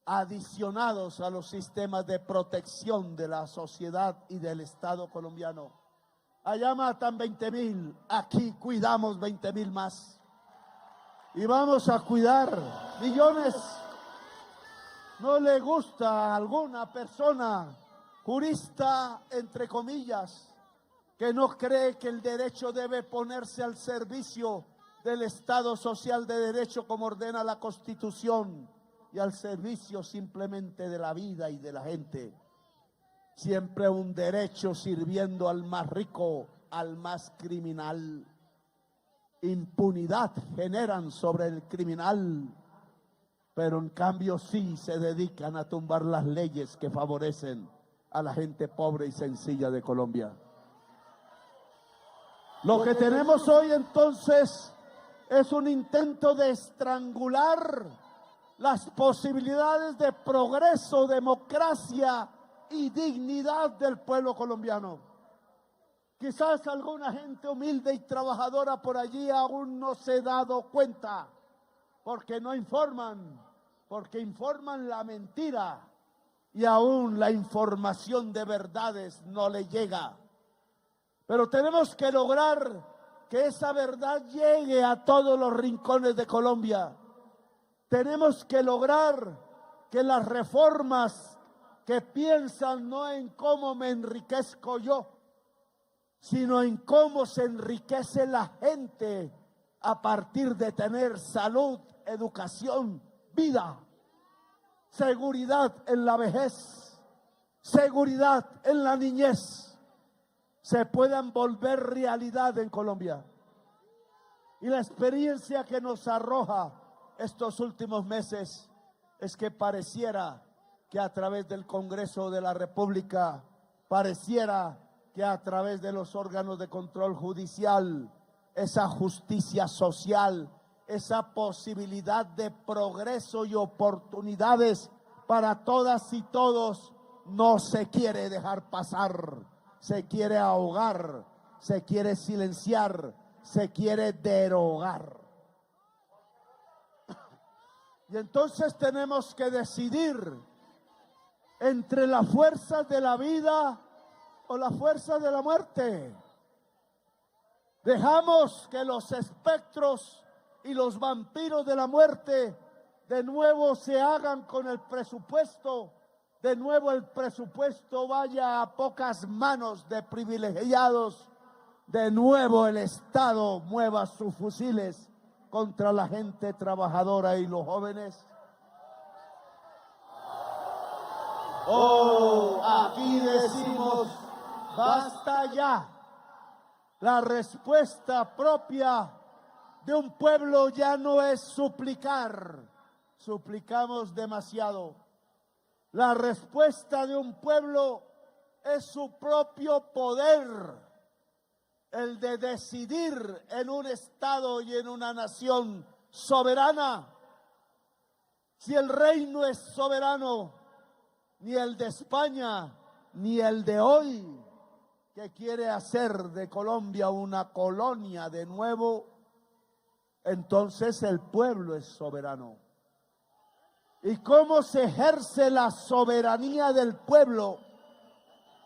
adicionados a los sistemas de protección de la sociedad y del Estado colombiano. Allá matan 20.000, aquí cuidamos 20.000 más. Y vamos a cuidar millones. No le gusta a alguna persona jurista, entre comillas, que no cree que el derecho debe ponerse al servicio del Estado social de derecho como ordena la Constitución y al servicio simplemente de la vida y de la gente. Siempre un derecho sirviendo al más rico, al más criminal. Impunidad generan sobre el criminal, pero en cambio sí se dedican a tumbar las leyes que favorecen a la gente pobre y sencilla de Colombia. Lo que tenemos hoy entonces es un intento de estrangular las posibilidades de progreso, democracia y dignidad del pueblo colombiano. Quizás alguna gente humilde y trabajadora por allí aún no se ha dado cuenta, porque no informan, porque informan la mentira y aún la información de verdades no le llega. Pero tenemos que lograr que esa verdad llegue a todos los rincones de Colombia. Tenemos que lograr que las reformas que piensan no en cómo me enriquezco yo, sino en cómo se enriquece la gente a partir de tener salud, educación, vida, seguridad en la vejez, seguridad en la niñez, se puedan volver realidad en Colombia. Y la experiencia que nos arroja estos últimos meses es que pareciera que a través del Congreso de la República, pareciera que a través de los órganos de control judicial, esa justicia social, esa posibilidad de progreso y oportunidades para todas y todos, no se quiere dejar pasar, se quiere ahogar, se quiere silenciar, se quiere derogar. Y entonces tenemos que decidir entre las fuerzas de la vida o las fuerzas de la muerte. Dejamos que los espectros y los vampiros de la muerte de nuevo se hagan con el presupuesto, de nuevo el presupuesto vaya a pocas manos de privilegiados, de nuevo el Estado mueva sus fusiles contra la gente trabajadora y los jóvenes. Oh, aquí decimos, basta ya. La respuesta propia de un pueblo ya no es suplicar, suplicamos demasiado. La respuesta de un pueblo es su propio poder, el de decidir en un Estado y en una nación soberana. Si el reino es soberano, ni el de España, ni el de hoy, que quiere hacer de Colombia una colonia de nuevo, entonces el pueblo es soberano. ¿Y cómo se ejerce la soberanía del pueblo?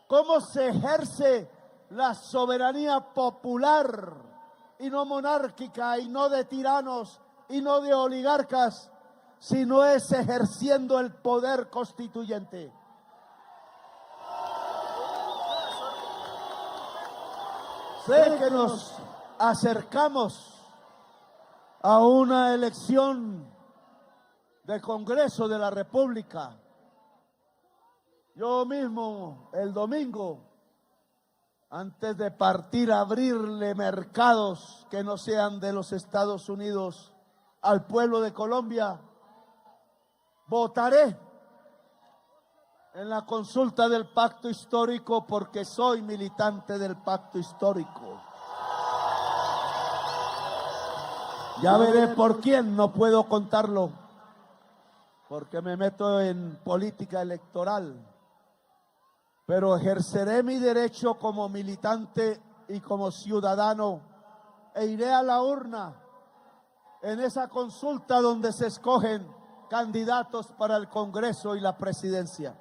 ¿Cómo se ejerce la soberanía popular y no monárquica y no de tiranos y no de oligarcas, si no es ejerciendo el poder constituyente? Sé que nos acercamos a una elección de Congreso de la República. Yo mismo el domingo, antes de partir a abrirle mercados que no sean de los Estados Unidos al pueblo de Colombia, votaré en la consulta del pacto histórico porque soy militante del pacto histórico. Ya veré por quién, no puedo contarlo, porque me meto en política electoral, pero ejerceré mi derecho como militante y como ciudadano e iré a la urna en esa consulta donde se escogen candidatos para el Congreso y la presidencia.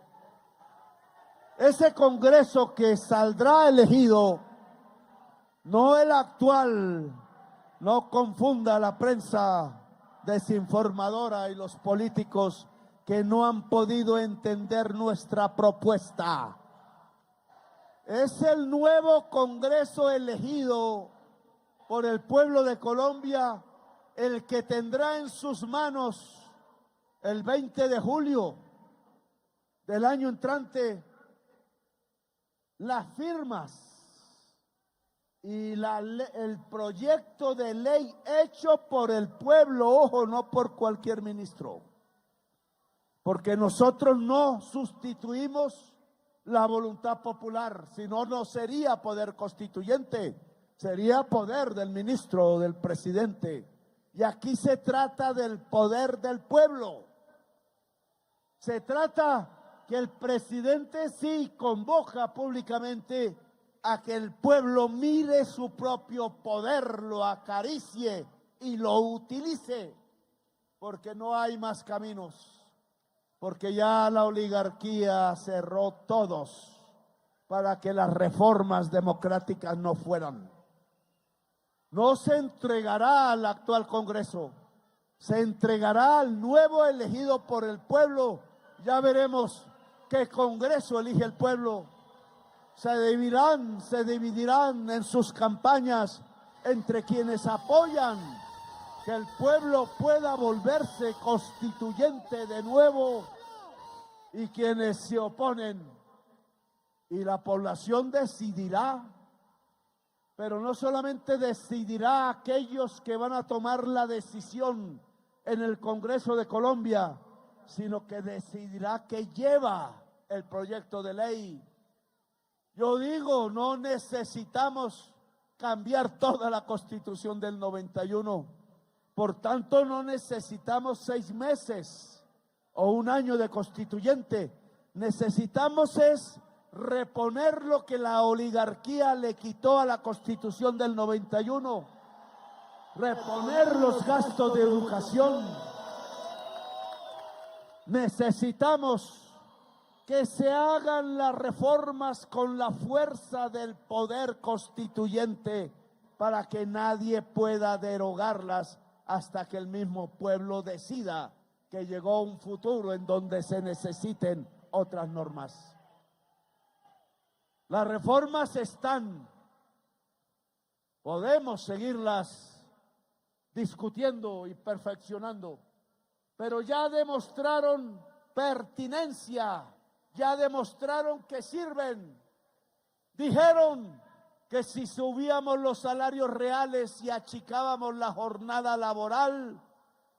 Ese Congreso que saldrá elegido, no el actual, no confunda la prensa desinformadora y los políticos que no han podido entender nuestra propuesta. Es el nuevo Congreso elegido por el pueblo de Colombia el que tendrá en sus manos el 20 de julio del año entrante las firmas y el proyecto de ley hecho por el pueblo, ojo, no por cualquier ministro, porque nosotros no sustituimos la voluntad popular, sino no sería poder constituyente, sería poder del ministro o del presidente. Y aquí se trata del poder del pueblo. Se trata que el presidente sí convoca públicamente a que el pueblo mire su propio poder, lo acaricie y lo utilice, porque no hay más caminos. Porque ya la oligarquía cerró todos para que las reformas democráticas no fueran. No se entregará al actual Congreso, se entregará al nuevo elegido por el pueblo. Ya veremos qué Congreso elige el pueblo. Se dividirán en sus campañas entre quienes apoyan que el pueblo pueda volverse constituyente de nuevo y quienes se oponen. Y la población decidirá, pero no solamente decidirá aquellos que van a tomar la decisión en el Congreso de Colombia, sino que decidirá que lleva el proyecto de ley. Yo digo, no necesitamos cambiar toda la Constitución del 91. Por tanto, no necesitamos 6 meses o un año de constituyente. Necesitamos es reponer lo que la oligarquía le quitó a la Constitución del 91. Reponer los gastos de educación. Necesitamos que se hagan las reformas con la fuerza del poder constituyente para que nadie pueda derogarlas hasta que el mismo pueblo decida que llegó un futuro en donde se necesiten otras normas. Las reformas están, podemos seguirlas discutiendo y perfeccionando, pero ya demostraron pertinencia, ya demostraron que sirven. Dijeron que si subíamos los salarios reales y achicábamos la jornada laboral,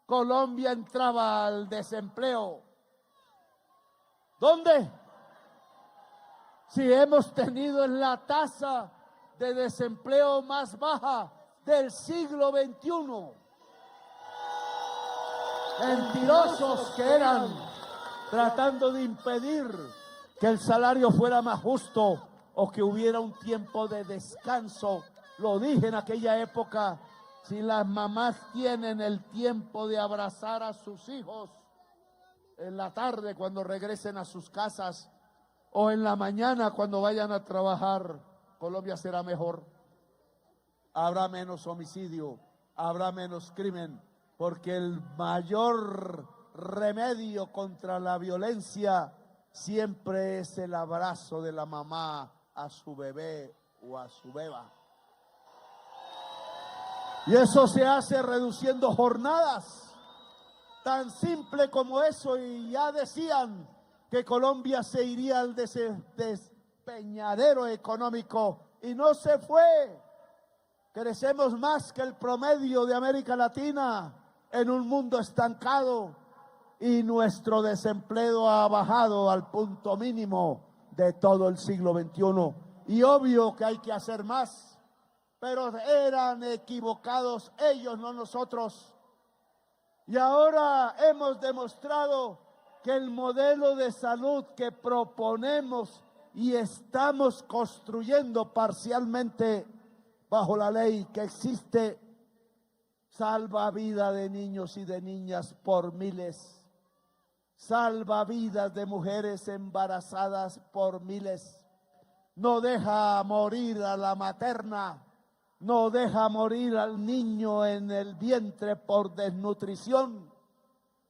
Colombia entraba al desempleo. ¿Dónde? Si hemos tenido en la tasa de desempleo más baja del siglo XXI. Mentirosos que eran, tratando de impedir que el salario fuera más justo o que hubiera un tiempo de descanso. Lo dije en aquella época, si las mamás tienen el tiempo de abrazar a sus hijos en la tarde cuando regresen a sus casas o en la mañana cuando vayan a trabajar, Colombia será mejor. Habrá menos homicidio, habrá menos crimen, porque el mayor remedio contra la violencia siempre es el abrazo de la mamá a su bebé o a su beba. Y eso se hace reduciendo jornadas, tan simple como eso. Y ya decían que Colombia se iría al despeñadero económico y no se fue. Crecemos más que el promedio de América Latina en un mundo estancado y nuestro desempleo ha bajado al punto mínimo de todo el siglo XXI. Y obvio que hay que hacer más, pero eran equivocados ellos, no nosotros. Y ahora hemos demostrado que el modelo de salud que proponemos y estamos construyendo parcialmente bajo la ley que existe, salva vida de niños y de niñas por miles, salva vidas de mujeres embarazadas por miles, no deja morir a la materna, no deja morir al niño en el vientre por desnutrición,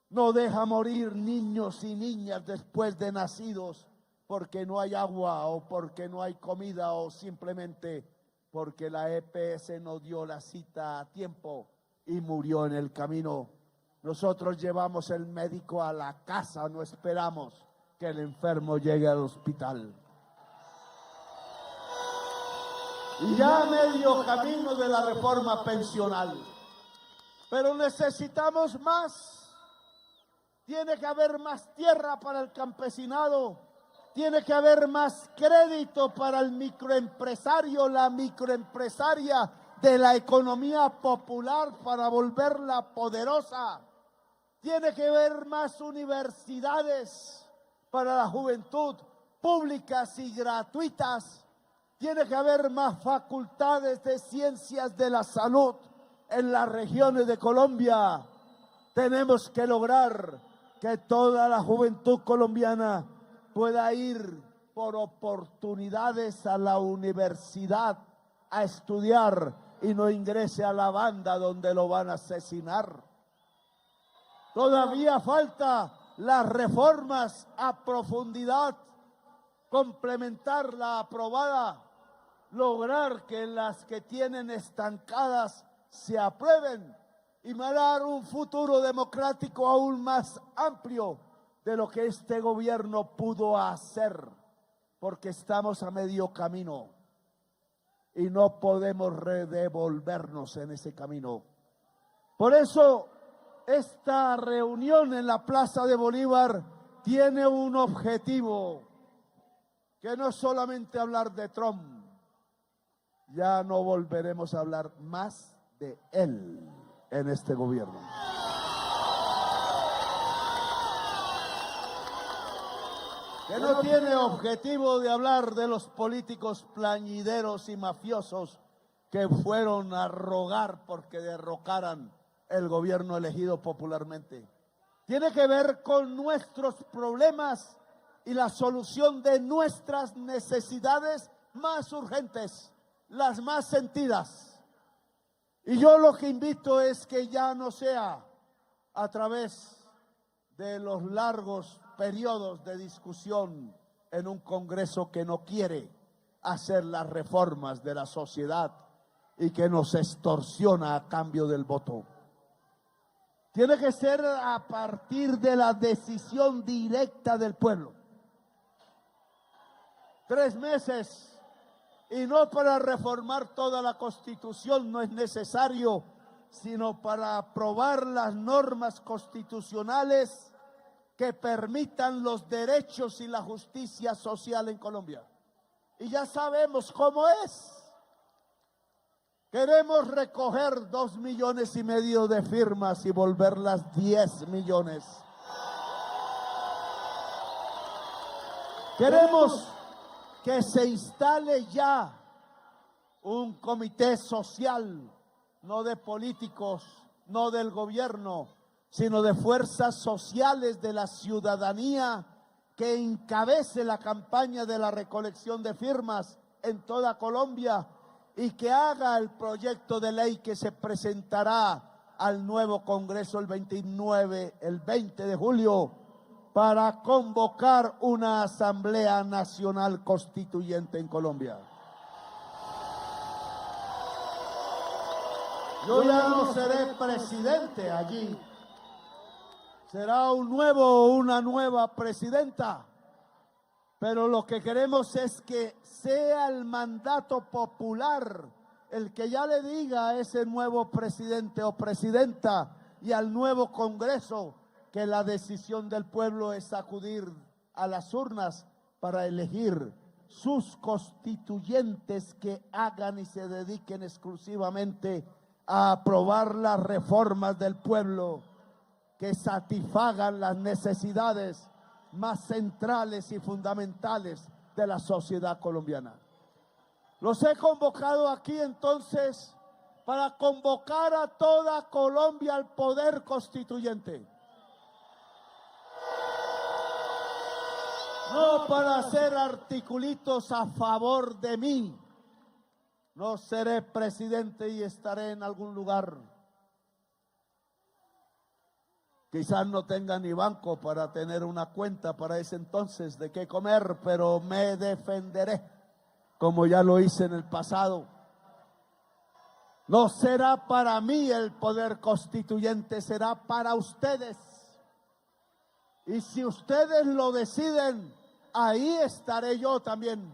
no deja morir niños y niñas después de nacidos porque no hay agua o porque no hay comida o simplemente porque la EPS no dio la cita a tiempo y murió en el camino. Nosotros llevamos el médico a la casa, no esperamos que el enfermo llegue al hospital. Y ya medio camino de la reforma pensional. Pero necesitamos más. Tiene que haber más tierra para el campesinado. Tiene que haber más crédito para el microempresario, la microempresaria de la economía popular para volverla poderosa. Tiene que haber más universidades para la juventud, públicas y gratuitas. Tiene que haber más facultades de ciencias de la salud en las regiones de Colombia. Tenemos que lograr que toda la juventud colombiana pueda ir por oportunidades a la universidad a estudiar y no ingrese a la banda donde lo van a asesinar. Todavía falta las reformas a profundidad, complementar la aprobada, lograr que las que tienen estancadas se aprueben y dar un futuro democrático aún más amplio de lo que este gobierno pudo hacer, porque estamos a medio camino y no podemos redevolvernos en ese camino. Por eso esta reunión en la Plaza de Bolívar tiene un objetivo, que no es solamente hablar de Trump. Ya no volveremos a hablar más de él en este gobierno. Que no tiene objetivo de hablar de los políticos plañideros y mafiosos que fueron a rogar porque derrocaran el gobierno elegido popularmente. Tiene que ver con nuestros problemas y la solución de nuestras necesidades más urgentes, las más sentidas. Y yo lo que invito es que ya no sea a través de los largos periodos de discusión en un Congreso que no quiere hacer las reformas de la sociedad y que nos extorsiona a cambio del voto. Tiene que ser a partir de la decisión directa del pueblo. 3 meses, y no para reformar toda la Constitución, no es necesario, sino para aprobar las normas constitucionales que permitan los derechos y la justicia social en Colombia. Y ya sabemos cómo es. Queremos recoger 2,5 millones de firmas y volverlas 10 millones. Queremos que se instale ya un comité social, no de políticos, no del gobierno, sino de fuerzas sociales de la ciudadanía que encabece la campaña de la recolección de firmas en toda Colombia y que haga el proyecto de ley que se presentará al nuevo Congreso el 20 de julio para convocar una Asamblea Nacional Constituyente en Colombia. Yo ya no seré presidente allí. Será una nueva presidenta. Pero lo que queremos es que sea el mandato popular el que ya le diga a ese nuevo presidente o presidenta y al nuevo Congreso que la decisión del pueblo es acudir a las urnas para elegir sus constituyentes que hagan y se dediquen exclusivamente a aprobar las reformas del pueblo que satisfagan las necesidades más centrales y fundamentales de la sociedad colombiana. Los he convocado aquí entonces para convocar a toda Colombia al poder constituyente. No para hacer articulitos a favor de mí. No seré presidente y estaré en algún lugar. Quizás no tenga ni banco para tener una cuenta para ese entonces de qué comer, pero me defenderé, como ya lo hice en el pasado. No será para mí el poder constituyente, será para ustedes. Y si ustedes lo deciden, ahí estaré yo también.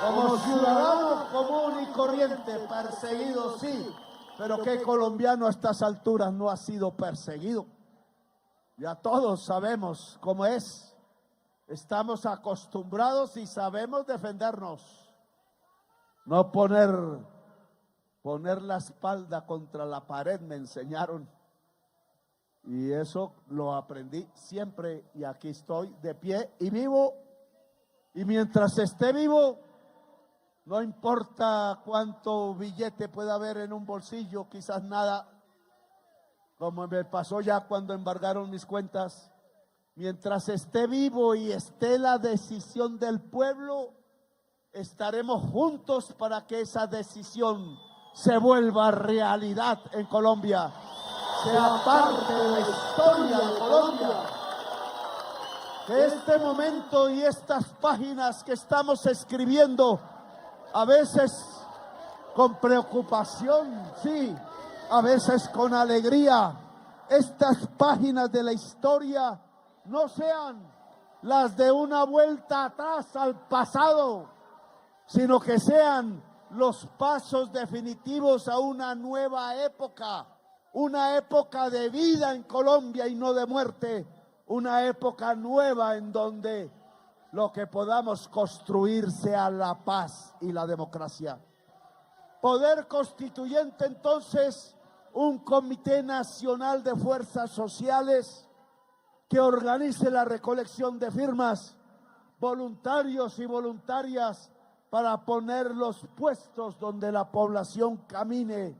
Como ciudadano común y corriente, perseguido sí, pero ¿qué colombiano a estas alturas no ha sido perseguido? Ya todos sabemos cómo es. Estamos acostumbrados y sabemos defendernos. No poner la espalda contra la pared, me enseñaron. Y eso lo aprendí siempre y aquí estoy de pie y vivo. Y mientras esté vivo, no importa cuánto billete pueda haber en un bolsillo, quizás nada, como me pasó ya cuando embargaron mis cuentas. Mientras esté vivo y esté la decisión del pueblo, estaremos juntos para que esa decisión se vuelva realidad en Colombia, sea parte de la historia de Colombia. Que este momento y estas páginas que estamos escribiendo, a veces con preocupación, sí, a veces con alegría, estas páginas de la historia no sean las de una vuelta atrás al pasado, sino que sean los pasos definitivos a una nueva época, una época de vida en Colombia y no de muerte, una época nueva en donde lo que podamos construir sea la paz y la democracia. Poder constituyente entonces, un comité nacional de fuerzas sociales que organice la recolección de firmas, voluntarios y voluntarias para poner los puestos donde la población camine,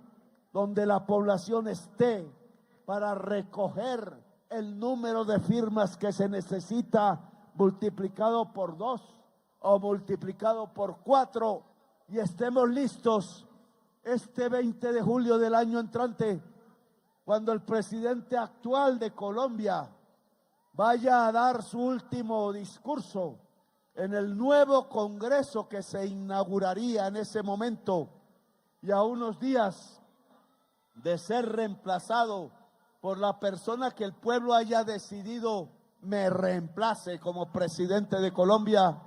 donde la población esté, para recoger el número de firmas que se necesita multiplicado por 2 o multiplicado por 4 y estemos listos este 20 de julio del año entrante cuando el presidente actual de Colombia vaya a dar su último discurso en el nuevo Congreso que se inauguraría en ese momento, y a unos días de ser reemplazado por la persona que el pueblo haya decidido me reemplace como presidente de Colombia,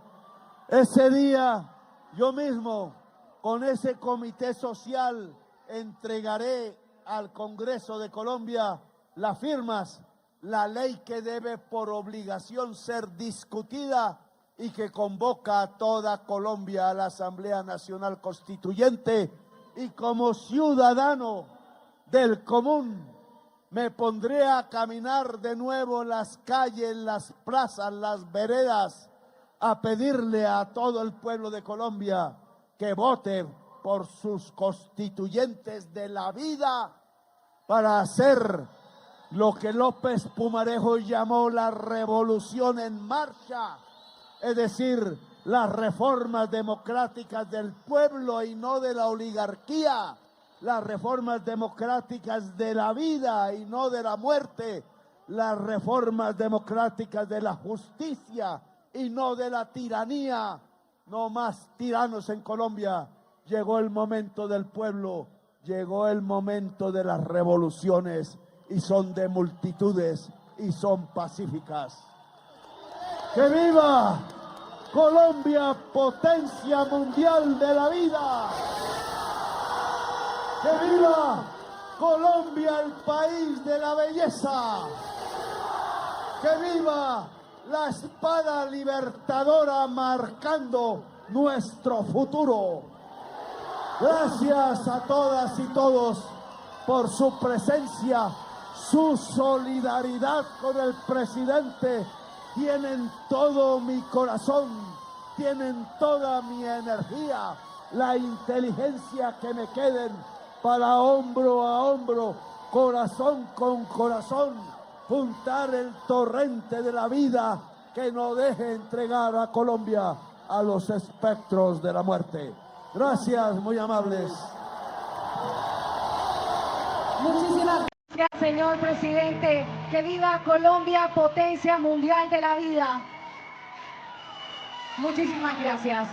ese día yo mismo con ese comité social entregaré al Congreso de Colombia las firmas, la ley que debe por obligación ser discutida y que convoca a toda Colombia a la Asamblea Nacional Constituyente, y como ciudadano del común me pondré a caminar de nuevo las calles, las plazas, las veredas, a pedirle a todo el pueblo de Colombia que vote por sus constituyentes de la vida para hacer lo que López Pumarejo llamó la revolución en marcha, es decir, las reformas democráticas del pueblo y no de la oligarquía, las reformas democráticas de la vida y no de la muerte, las reformas democráticas de la justicia y no de la tiranía. No más tiranos en Colombia. Llegó el momento del pueblo, llegó el momento de las revoluciones, y son de multitudes y son pacíficas. ¡Que viva Colombia, potencia mundial de la vida! ¡Que viva Colombia, el país de la belleza! ¡Que viva la espada libertadora marcando nuestro futuro! Gracias a todas y todos por su presencia, su solidaridad con el presidente. Tienen todo mi corazón, tienen toda mi energía, la inteligencia que me queden para hombro a hombro, corazón con corazón, juntar el torrente de la vida que no deje entregar a Colombia a los espectros de la muerte. Gracias, muy amables. Muchísimas gracias, señor presidente. Que viva Colombia, potencia mundial de la vida. Muchísimas gracias.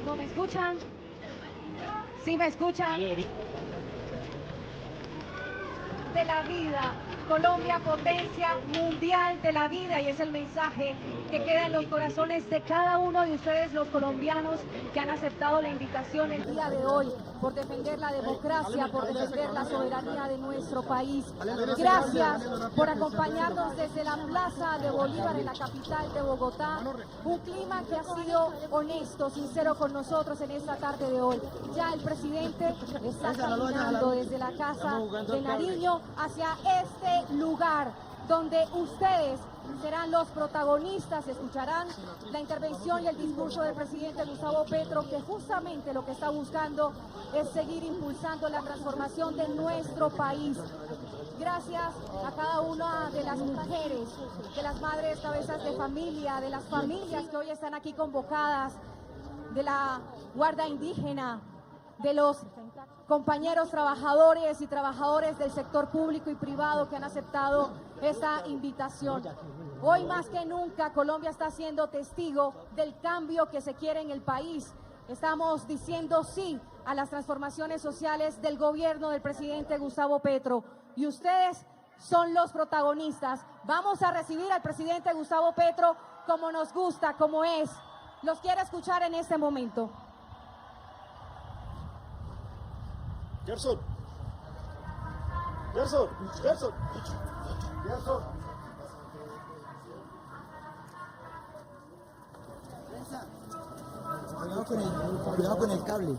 ¿No me escuchan? ¿Sí me escuchan? De la vida. Colombia, potencia mundial de la vida, y es el mensaje que queda en los corazones de cada uno de ustedes, los colombianos, que han aceptado la invitación el día de hoy por defender la democracia, por defender la soberanía de nuestro país. Gracias por acompañarnos desde la Plaza de Bolívar en la capital de Bogotá. Un clima que ha sido honesto, sincero con nosotros en esta tarde de hoy. Ya el presidente está caminando desde la Casa de Nariño hacia este lugar donde ustedes serán los protagonistas. Escucharán la intervención y el discurso del presidente Gustavo Petro, que justamente lo que está buscando es seguir impulsando la transformación de nuestro país. Gracias a cada una de las mujeres, de las madres cabezas de familia, de las familias que hoy están aquí convocadas, de la Guardia Indígena, de los compañeros trabajadores y trabajadores del sector público y privado que han aceptado esta invitación. Hoy más que nunca Colombia está siendo testigo del cambio que se quiere en el país. Estamos diciendo sí a las transformaciones sociales del gobierno del presidente Gustavo Petro, y ustedes son los protagonistas. Vamos a recibir al presidente Gustavo Petro como nos gusta, como es. Los quiero escuchar en este momento. Gerson. Gerson. Gerson. Gerson. Cuidado con el cable.